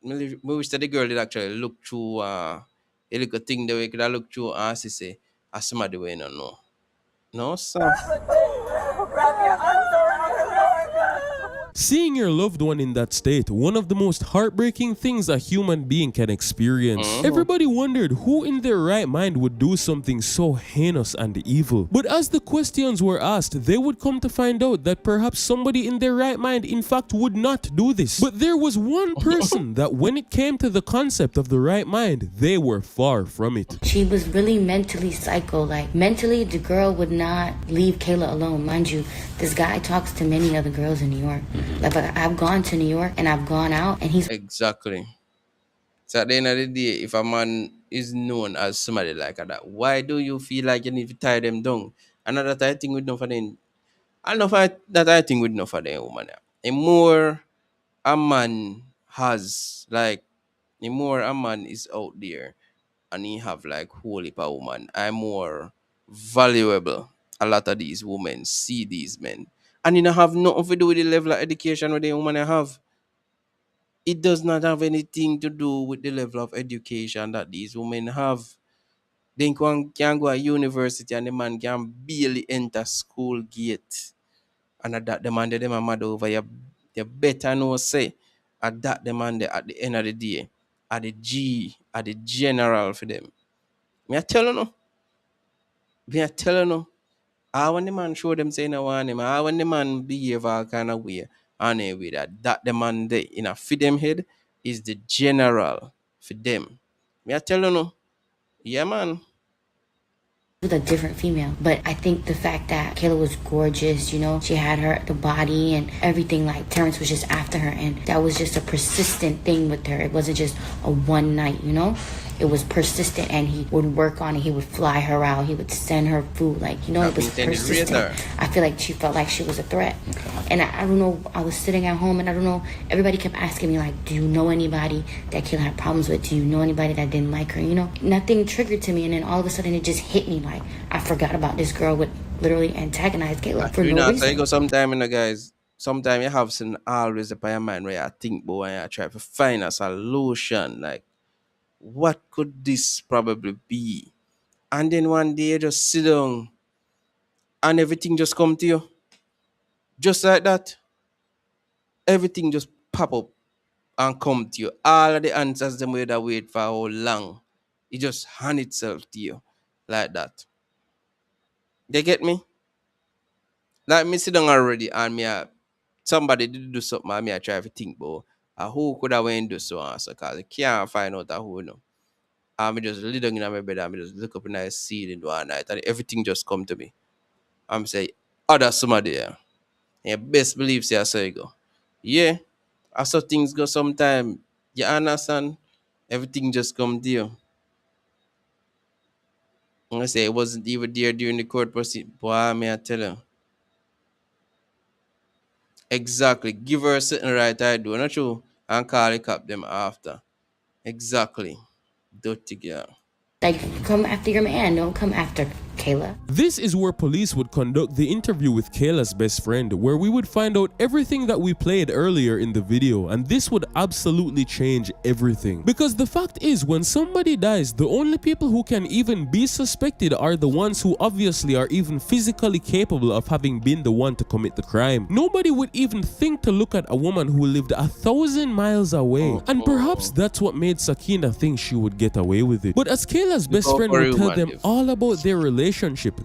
Me wish that the girl did actually look through a little thing the way could I look through and say, as somebody way no know. No, sir. Seeing your loved one in that state, one of the most heartbreaking things a human being can experience. Everybody wondered who in their right mind would do something so heinous and evil. But as the questions were asked, they would come to find out that perhaps somebody in their right mind in fact would not do this. But there was one person that when it came to the concept of the right mind, they were far from it. She was really mentally psycho. Like, mentally, the girl would not leave Kayla alone. Mind you, this guy talks to many other girls in New York. Like, I've gone to New York and I've gone out and he's... Exactly. So at the end of the day, if a man is known as somebody like that, why do you feel like you need to tie them down? Another thing with no for them. I know that I think with no for them woman. The more a man has, like, the more a man is out there and he have like whole heap of woman, I'm more valuable. A lot of these women see these men. And you don't have nothing to do with the level of education where the woman have. It does not have anything to do with the level of education that these women have. They can go to university and the man can barely enter school gate. And at that the man them a mad over you better know say at that the man at the end of the day at the G at the general for them. Me I tell you no. Me I tell you no. I when the man show them say no want him, I when the man behave all kind of way and way that the man they in a feed them head is the general for them. Me I tell you no. Yeah man. With a different female. But I think the fact that Kayla was gorgeous, you know, she had her the body and everything, like Terrence was just after her, and that was just a persistent thing with her. It wasn't just a one night, you know. It was persistent, and he would work on it. He would fly her out. He would send her food, like, you know, it was persistent. I feel like she felt like she was a threat. And I don't know, I was sitting at home and I don't know, everybody kept asking me like, do you know anybody that Kayla had problems with? Do you know anybody that didn't like her? You know, nothing triggered to me, and then all of a sudden it just hit me like I forgot about this girl would literally antagonize Kayla for no reason. So you go sometime, you know, guys. Sometimes you have some always upon your mind where you think, boy, and you try to find a solution. Like, what could this probably be? And then one day you just sit down and everything just come to you. Just like that. Everything just pop up and come to you. All of the answers them way that wait for how long. It just hand itself to you. Like that. They get me? Like me sit down already and somebody did do something and me I try to think about who could have went do so and so because I can't find out who no. And me just lay down in my bed and me just look up and I see it in one night and everything just come to me. I'm say, oh that's somebody there. And best believe say I say go. Yeah. I saw things go sometime. You understand? Everything just come to you. And I say it wasn't even there during the court proceed. Boy, may I tell you. Exactly. Give her something right I do. Not true. And call the cop them after. Exactly. Dirty girl. Like, come after your man, don't come after Kayla. This is where police would conduct the interview with Kayla's best friend, where we would find out everything that we played earlier in the video, and this would absolutely change everything. Because the fact is, when somebody dies, the only people who can even be suspected are the ones who obviously are even physically capable of having been the one to commit the crime. Nobody would even think to look at a woman who lived 1,000 miles away, and perhaps that's what made Sakina think she would get away with it. But as Kayla's best friend would tell them all about their relationship,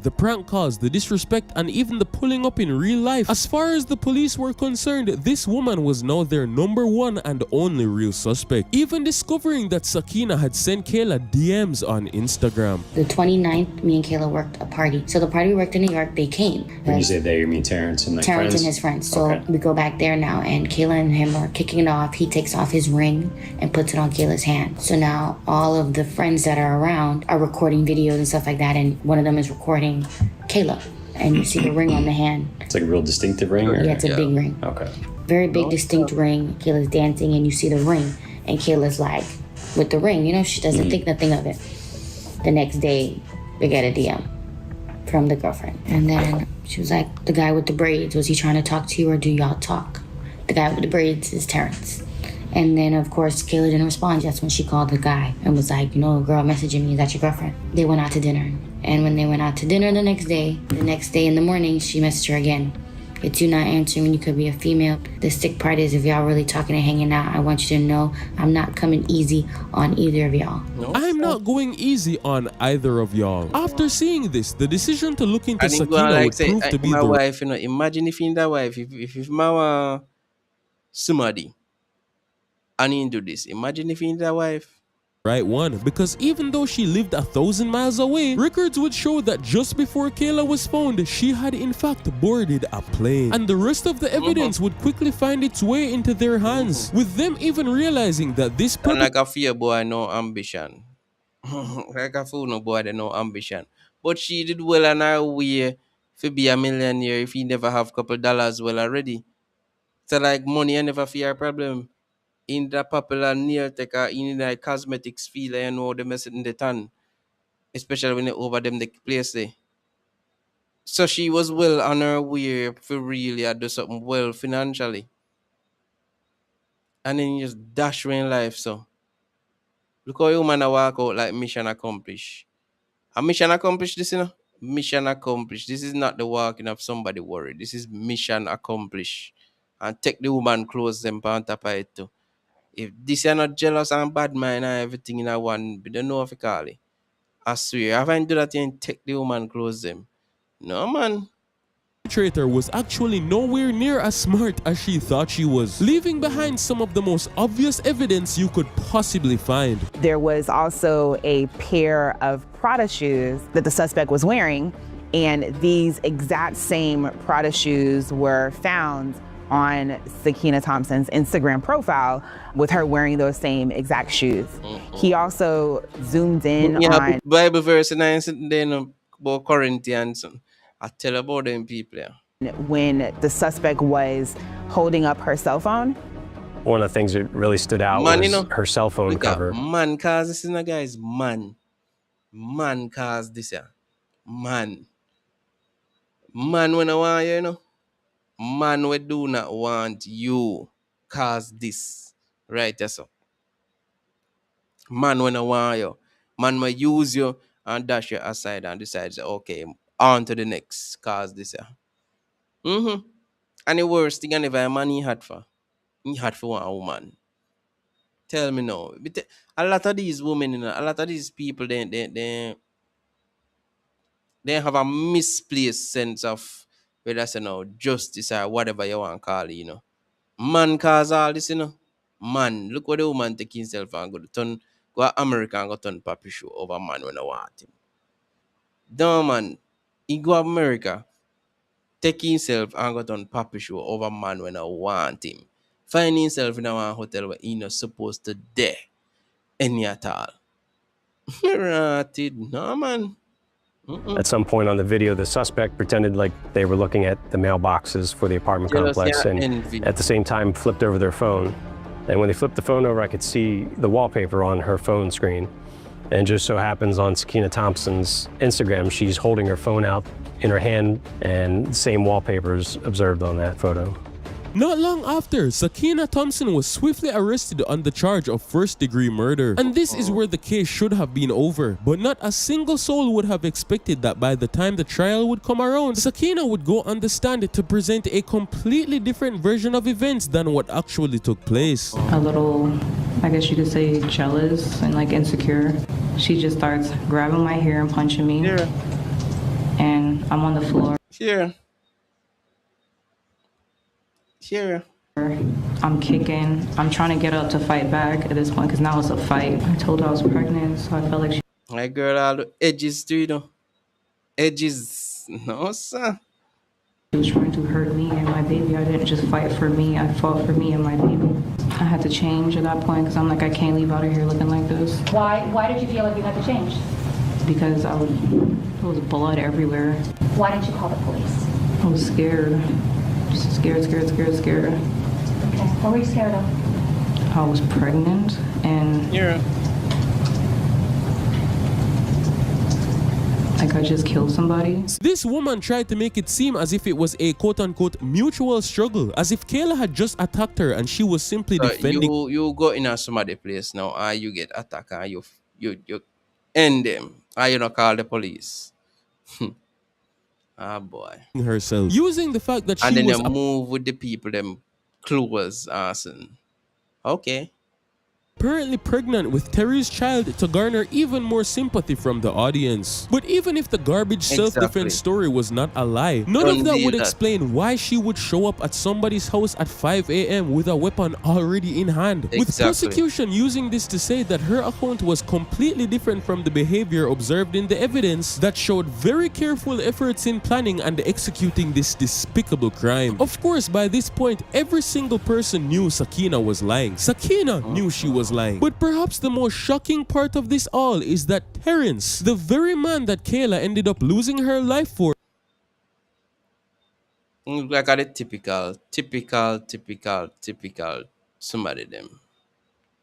the prank calls, the disrespect, and even the pulling up in real life, as far as the police were concerned, this woman was now their number one and only real suspect, even discovering that Sakina had sent Kayla DMs on Instagram. The 29th, me and Kayla worked a party. So the party we worked in New York, they came. When you say they, you mean Terrence and Terrence friends? and his friends. So we go back there now, and Kayla and him are kicking it off. He takes off his ring and puts it on Kayla's hand. So now all of the friends that are around are recording videos and stuff like that, and one of them is recording Kayla, and you see the ring on the hand. It's like a real distinctive ring? Or? Yeah, it's a big ring. Okay. Very big, distinct ring. Kayla's dancing, and you see the ring, and Kayla's like, with the ring, you know, she doesn't think nothing of it. The next day, we get a DM from the girlfriend, and then she was like, the guy with the braids, was he trying to talk to you, or do y'all talk? The guy with the braids is Terrence. And then, of course, Kayla didn't respond. That's when she called the guy and was like, you know, a girl messaging me, is that your girlfriend? They went out to dinner. And when they went out to dinner the next day in the morning, she messaged her again. It's you not answering when you could be a female. The sick part is if y'all really talking and hanging out, I want you to know I'm not coming easy on either of y'all. I'm not going easy on either of y'all. After seeing this, the decision to look into Sakina like would say, prove to be my the wife, you know, imagine if in that wife, if my somebody and he do this, imagine if in that wife. right one, because even though she lived 1,000 miles away, records would show that just before Kayla was found, she had in fact boarded a plane, and the rest of the evidence would quickly find its way into their hands, with them even realizing that this like a fear boy, no ambition. Like a fool, no boy, no ambition. But she did well on her way to be a millionaire if he never have couple dollars well already. So like money I never fear problem. In the popular nail tech in the cosmetics field, you know they mess it in the ton. Especially when they over them the place there. So she was well on her way for really do something well financially. and then you just dash away in life. So look how you man a walk out like mission accomplished. A mission accomplished this, you know? Mission accomplished. This is not the walking of somebody worried. This is mission accomplished. And take the woman clothes them on top of it too. If this are not jealous and bad mind and everything in a one, we don't know if you call it. I swear, if I do that and take the woman clothes them. No man. Perpetrator was actually nowhere near as smart as she thought she was, leaving behind some of the most obvious evidence you could possibly find. There was also a pair of Prada shoes that the suspect was wearing, and these exact same Prada shoes were found on Sakina Thompson's Instagram profile with her wearing those same exact shoes. He also zoomed in on Bible verse and I said then about Corinthians. I tell about them people. When the suspect was holding up her cell phone. One of the things that really stood out was her cell phone cover. Man, cause this is not guys, man. Man, cause this, yeah. Man. Man, when I want you, you know. Man, we do not want you, cause this. Right, that's so. Man, when I want you. Man, we use you and dash you aside and decide, say, okay, on to the next, cause this, yeah. And the worst thing, I never a man he had for one woman. Tell me now. A lot of these women, you know, a lot of these people, they have a misplaced sense of whether that's, you know, justice or whatever you want to call it, you know. Man cause all this, you know. Man, look what the woman take himself and go to America and go turn papi show over man when I want him. No man, he go to America, take himself and go turn papi show over man when I want him. Find himself in a hotel where he not supposed to dare any at all. Rotted, no man. At some point on the video, the suspect pretended like they were looking at the mailboxes for the apartment complex and at the same time flipped over their phone. And when they flipped the phone over, I could see the wallpaper on her phone screen. And just so happens on Sakina Thompson's Instagram, she's holding her phone out in her hand and the same wallpapers observed on that photo. Not long after, Sakina Thompson was swiftly arrested on the charge of first-degree murder. And this is where the case should have been over. But not a single soul would have expected that by the time the trial would come around, Sakina would go on the stand to present a completely different version of events than what actually took place. A little, I guess you could say, jealous and like insecure. She just starts grabbing my hair and punching me. Yeah. And I'm on the floor. Here. Here. I'm kicking. I'm trying to get up to fight back at this point because now it's a fight. I told her I was pregnant, so I felt like she... My girl, all the edges too, you know. Edges. No, sir. She was trying to hurt me and my baby. I didn't just fight for me. I fought for me and my baby. I had to change at that point because I'm like, I can't leave out of here looking like this. Why did you feel like you had to change? Because there was blood everywhere. Why didn't you call the police? I was scared. Just scared. Okay. What were you scared of? I was pregnant and... Yeah. Like I just killed somebody. This woman tried to make it seem as if it was a quote-unquote mutual struggle, as if Kayla had just attacked her and she was simply defending. You go in a somebody place now, or you get attacked and you end them, or you not call the police. Ah boy. Herself. Using the fact that and she then was you move with the people them close and okay. Apparently pregnant with Terry's child to garner even more sympathy from the audience. But even if the garbage self-defense story was not a lie, none of that would explain why she would show up at somebody's house at 5 a.m. with a weapon already in hand. With prosecution using this to say that her account was completely different from the behavior observed in the evidence that showed very careful efforts in planning and executing this despicable crime. Of course, by this point, every single person knew Sakina was lying. Sakina knew she was lying. But perhaps the most shocking part of this all is that Terrence, the very man that Kayla ended up losing her life for, like a typical somebody them.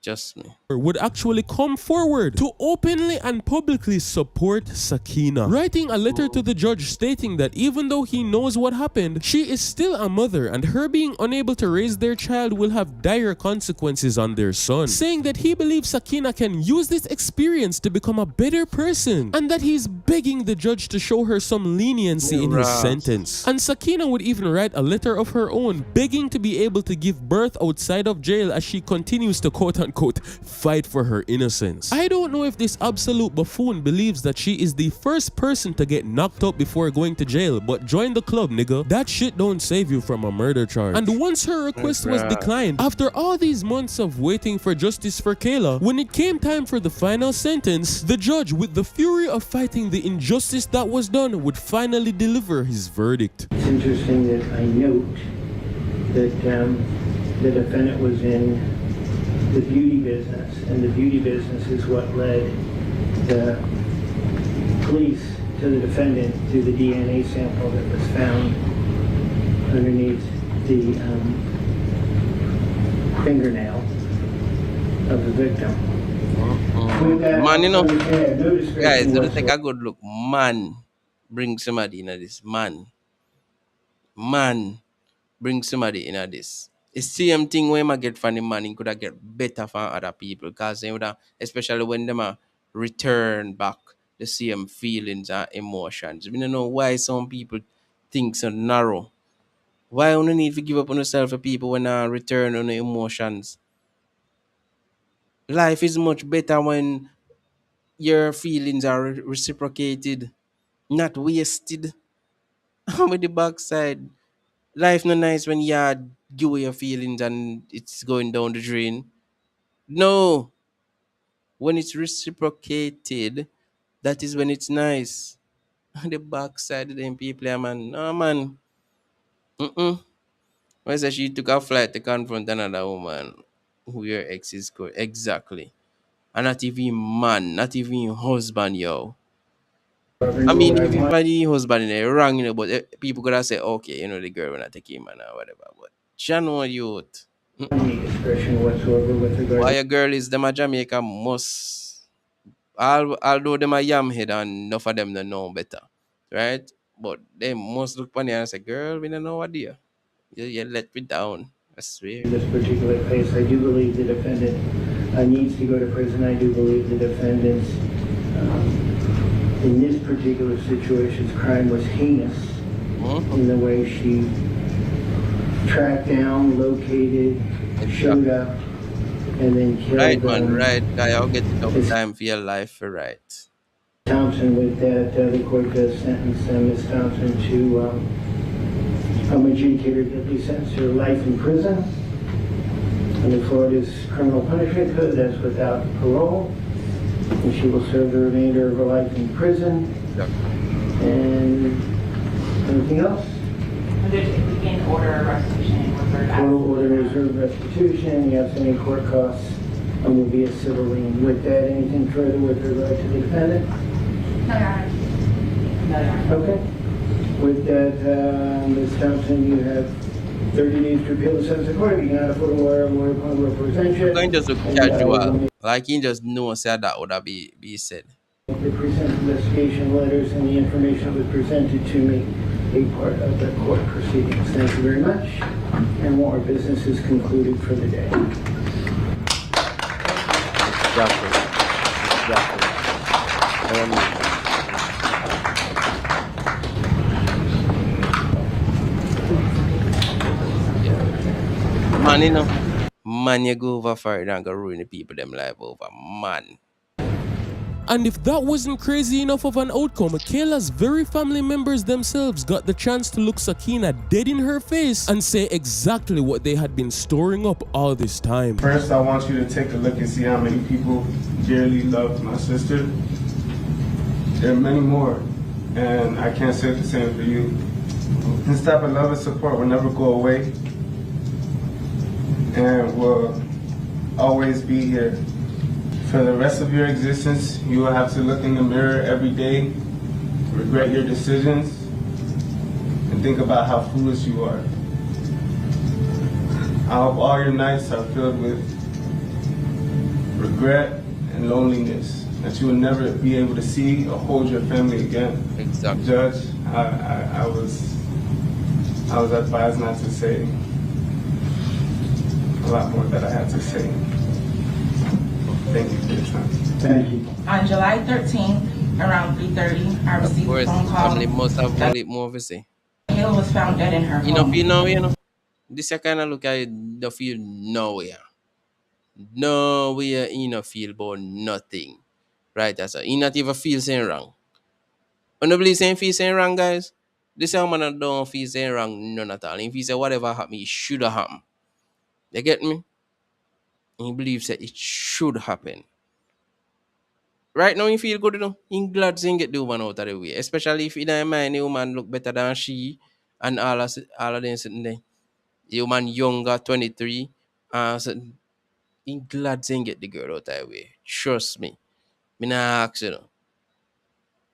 Just me. Would actually come forward to openly and publicly support Sakina, writing a letter to the judge stating that even though he knows what happened, she is still a mother and her being unable to raise their child will have dire consequences on their son, saying that he believes Sakina can use this experience to become a better person and that he's begging the judge to show her some leniency in his sentence. And Sakina would even write a letter of her own begging to be able to give birth outside of jail as she continues to quote-unquote fight for her innocence. I don't know if this absolute buffoon believes that she is the first person to get knocked up before going to jail, but join the club, nigga. That shit don't save you from a murder charge. And once her request was declined, after all these months of waiting for justice for Kayla, when it came time for the final sentence, the judge, with the fury of fighting the injustice that was done, would finally deliver his verdict. It's interesting that I note that the defendant was in the beauty business, and the beauty business is what led the police to the defendant to the DNA sample that was found underneath the fingernail of the victim. Man, you know, guys, don't take a good look. Man, bring somebody in this. Man, bring somebody in this. It's the same thing when I get from the man, he could have get better from other people, because they would have, especially when them return back the same feelings and emotions. We don't know why some people think so narrow. Why you need to give up on yourself for people when I return on the emotions? Life is much better when your feelings are reciprocated, not wasted. With the backside. Life not nice when you give away your feelings and it's going down the drain. No. When it's reciprocated, that is when it's nice. The backside of them people, man. No, man. Why say she took a flight to confront another woman who your ex is good? Exactly. And not even man, not even husband, yo. I mean, everybody husband in there wrong, but people could have said, okay, the girl will not take him and whatever. But Chano youth. Why a girl is them a Jamaica must, although them a yam head and enough of them don't know better, right? But they must look funny and say, girl, we don't know what dear. You let me down. I swear. In this particular case, I do believe the defendant needs to go to prison. I do believe the defendant's, in this particular situation's crime was heinous in the way she tracked down, located, showed up, and then killed right, man, right. I'll get enough time for your life for right. Thompson. With that, the court does sentence Ms. Thompson to adjudicated guilty sentence to life in prison. Under Florida's criminal punishment code, that's without parole. And she will serve the remainder of her life in prison. Yep. And anything else? In order of restitution. Order reserve restitution. You have any court costs and will be a civil lien. With that, anything further with regard to the defendant? No, Your Honor. No, Your Honor. Okay. With that, Ms. Thompson, you have 30 days to appeal the sentence of court. You can afford a lawyer upon representation. Going just look casual. Like he just knows that would have be said. The present investigation letters and the information that was presented to me a part of the court proceedings. Thank you very much. And our business is concluded for the day. Exactly. Man, man, you go over for it and go ruin the people them life over, man. And if that wasn't crazy enough of an outcome, Kayla's very family members themselves got the chance to look Sakina dead in her face and say exactly what they had been storing up all this time. First, I want you to take a look and see how many people dearly loved my sister. There are many more, and I can't say the same for you. This type of love and support will never go away, and will always be here. For the rest of your existence, you will have to look in the mirror every day, regret your decisions, and think about how foolish you are. I hope all your nights are filled with regret, and loneliness that you will never be able to see or hold your family again. Exactly. Judge, I was advised not to say a lot more that I had to say. Thank you for your time. Thank you. On July 13th, around 3:30, I received a phone call. Family must have a little more to say. Kayla was found dead in her home. You know. This kind of look at it, don't feel nowhere. Nowhere you know feel about nothing. Right, that's you not even feel saying wrong. When nobody saying feel saying wrong, guys, this young man don't feel saying wrong none at all. If he say whatever happened, it should have happened. You get me? He believes that it should happen. Right now, he feel good, you know. He glad saying get the woman out of the way. Especially if in her mind, the woman look better than she and all of them sitting there. The woman younger, 23, so he glad saying get the girl out of the way. Trust me. Me not ask you know.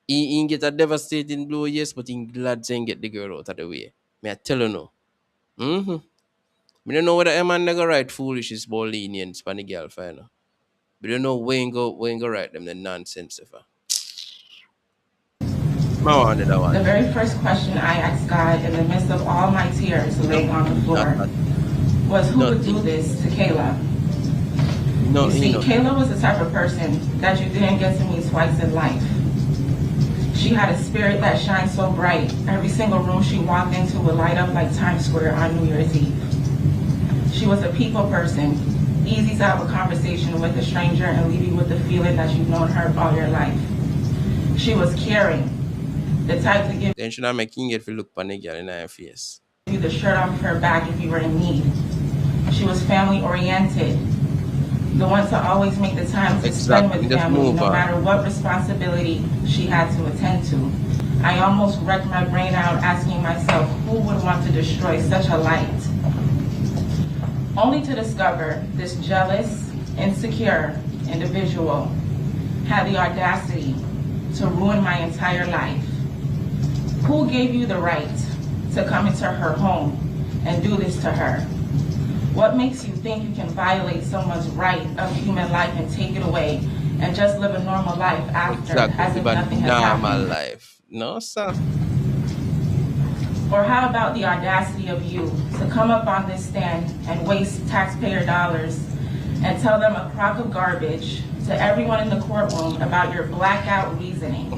He get a devastating blow, yes, but he glad saying get the girl out of the way. Me I tell you no. Mm-hmm. Me don't know whether a man nigga right foolish is more lenient for the girl for you know. We don't know when go right them the nonsense if The very first question I asked God in the midst of all my tears laying on the floor was who would do this to Kayla? You see, Kayla was the type of person that you didn't get to meet twice in life. She had a spirit that shined so bright. Every single room she walked into would light up like Times Square on New Year's Eve. She was a people person, easy to have a conversation with a stranger and leave you with the feeling that you've known her all your life. She was caring, the type to give then should I make it for look on the girl in her face. You the shirt off her back if you were in need. She was family oriented, the one to always make the time to spend with family, no matter what responsibility she had to attend to. I almost wrecked my brain out asking myself who would want to destroy such a light, only to discover this jealous, insecure individual had the audacity to ruin my entire life. Who gave you the right to come into her home and do this to her? What makes you think you can violate someone's right of human life and take it away and just live a normal life after as if nothing has happened? Normal life. No, sir. Or how about the audacity of you to come up on this stand and waste taxpayer dollars and tell them a crock of garbage to everyone in the courtroom about your blackout reasoning?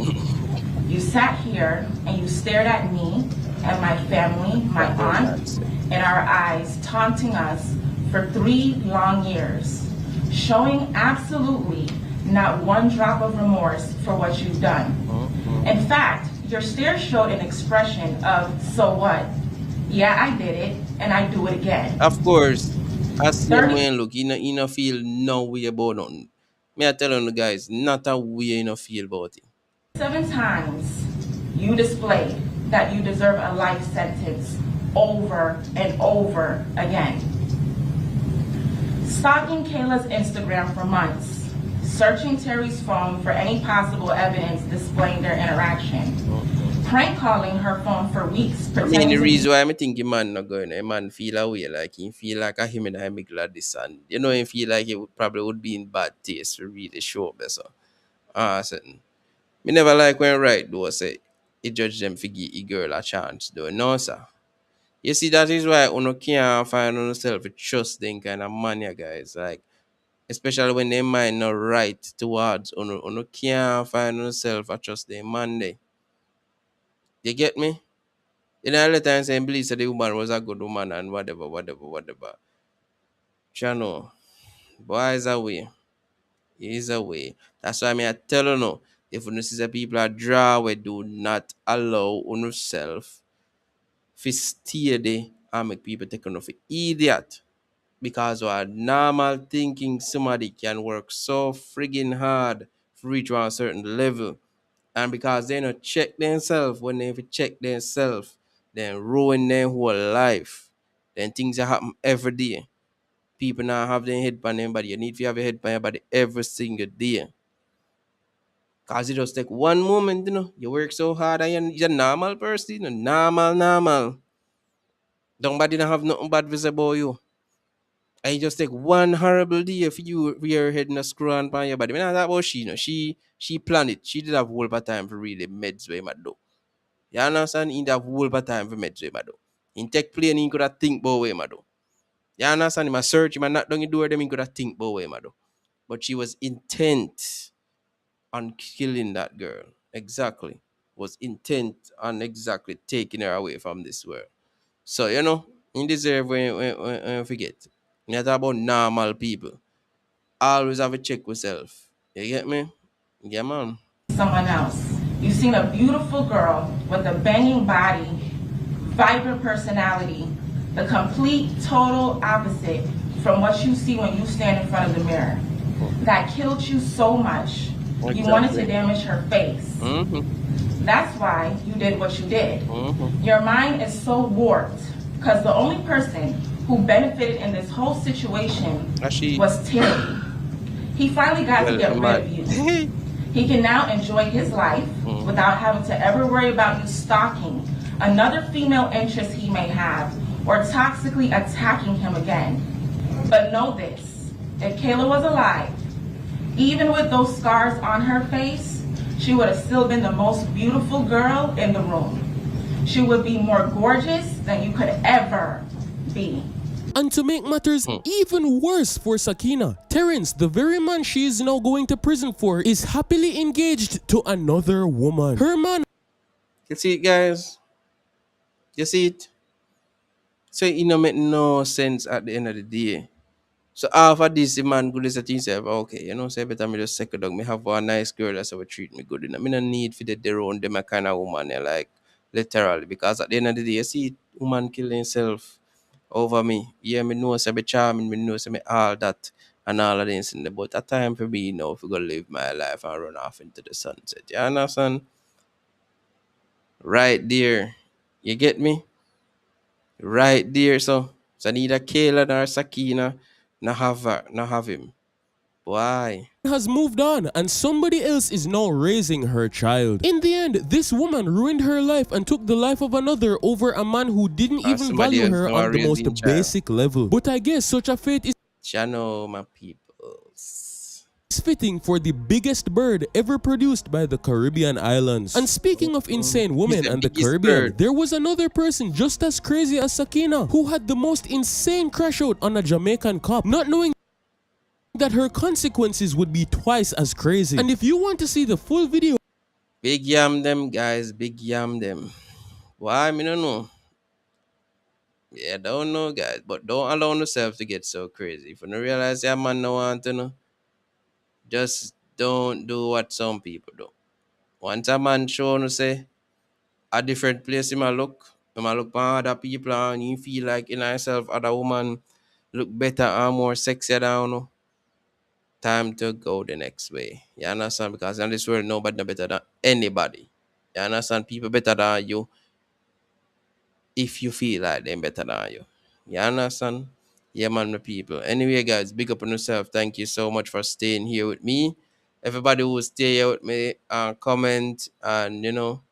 You sat here and you stared at me and my family, my aunt, in our eyes, taunting us for 3 long years, showing absolutely not one drop of remorse for what you've done. In fact, your stare showed an expression of, so what? Yeah, I did it, and I do it again. Of course. As the man look, you know feel no way about nothing. Me I tell you guys, not a way you know feel about it. 7 times you displayed that you deserve a life sentence over and over again. Stalking Kayla's Instagram for months, searching Terry's phone for any possible evidence displaying their interaction, prank calling her phone for weeks. I mean, the reason why I think a man not going, a man feel away, like he feel like a him and I make glad this and you know, he feel like he probably would be in bad taste to really show up, so. Certain. Me never like when right though say he judge them for give a girl a chance though. No sir. You see that is why you can't find yourself a trust them kind of man ya guys. Like especially when they mind not right towards you can't find yourself a trust them man they. You get me? You know all the time saying believe that the woman was a good woman and whatever. Chano. Boys away. Is a way. That's why I tell you no. If you see the people are draw we do not allow yourself to stay there and make people take you for idiot. Because our normal thinking somebody can work so friggin' hard to reach one certain level. And because they not check themselves, when they check themselves, then ruin their whole life. Then things that happen every day. People now have their head on their body. You need to have your head on your body every single day. Cause it just take one moment, you know. You work so hard and you're a normal person, you know, normal. Nobody don't have nothing bad visible about you. I just take one horrible day for you for your head and a screw on your body. I mean, that about she, you know, she planned it. She did have whole lot of time for really meds way my do. You understand? In have whole lot of time for meds way my do. In tech plane, he could have think about way my do. You understand? In my search, in my not doing the door, them he could have think about way my do. But she was intent on killing that girl. Exactly. Was intent on exactly taking her away from this world. So, you know, in this area, when you forget, you talk about normal people. Always have a check with self. You get me? Yeah, man. Someone else. You've seen a beautiful girl with a banging body, vibrant personality, the complete, total opposite from what you see when you stand in front of the mirror. That killed you so much, exactly. You wanted to damage her face. That's why you did what you did. Your mind is so warped because the only person who benefited in this whole situation was Terry. He finally got to get rid of you. He can now enjoy his life without having to ever worry about you stalking another female interest he may have or toxically attacking him again. But know this, if Kayla was alive, even with those scars on her face, she would have still been the most beautiful girl in the room. She would be more gorgeous than you could ever be. And to make matters even worse for Sakina, Terrence, the very man she is now going to prison for, is happily engaged to another woman. Her man... You see it, guys? You see it? So it don't make no sense at the end of the day. So after this, the man good as a thing say, okay, you know, say better me just second dog. Me have one nice girl that's how treat me good. Me no need for the around them a kind of woman, like literally. Because at the end of the day, you see woman killing himself over me. Yeah, me know say me charming, me know say me all that and all of this in the but a time for me, you know, to go live my life and run off into the sunset. You understand? Right there. You get me? Right there, so neither Kayla nor Sakina not have her, not have him. Why? Has moved on and somebody else is now raising her child. In the end, this woman ruined her life and took the life of another over a man who didn't even value her on the most basic level. But I guess such a fate is Channel my peoples. Fitting for the biggest bird ever produced by the Caribbean islands. And speaking of insane women and the Caribbean, there was another person just as crazy as Sakina who had the most insane crash out on a Jamaican cop, not knowing that her consequences would be twice as crazy. And if you want to see the full video, big yam them, guys, big yam them. Why? Me don't know. Yeah, don't know, guys, but don't allow yourself to get so crazy. If you don't realize your man no want to know, just don't do what some people do. Once a man show you say a different place he might look for other people and you feel like in yourself other woman look better and more sexy than you, time to go the next way. You understand? Because in this world nobody no better than anybody. You understand? People better than you if you feel like they're better than you. You understand? Yeah, man, my people. Anyway, guys, big up on yourself. Thank you so much for staying here with me. Everybody who stay here with me and comment and, you know,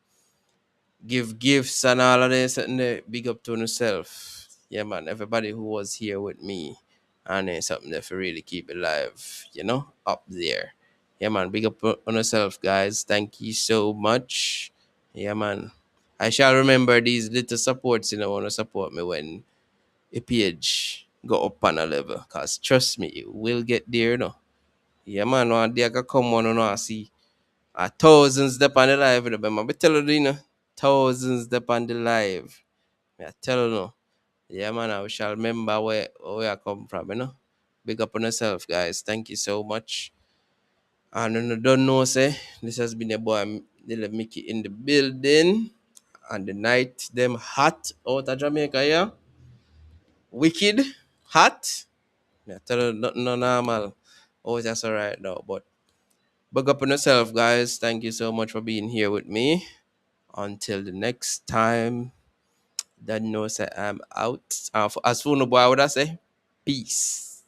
give gifts and all of this and big up to yourself. Yeah, man. Everybody who was here with me and it's something that for really keep it alive, you know, up there. Yeah, man. Big up on yourself, guys. Thank you so much. Yeah, man. I shall remember these little supports, you know, want to support me when a page go up on a level. Cause trust me, it will get there, you know. Yeah, man. One day I can come on and I see thousands up on the live, you know. But I tell you, you know, thousands up on the live. I tell you, no. Yeah, man. I shall remember where I come from, you know. Big up on yourself, guys. Thank you so much. And you don't know, say, this has been a boy, Little Mickey in the building. And the night, them hot out of Jamaica, yeah. Wicked, hot. Yeah, tell you, nothing no normal. Oh, that's all right now. But bug up on yourself, guys. Thank you so much for being here with me. Until the next time, that knows that I'm out. As for no boy, what I say? Peace.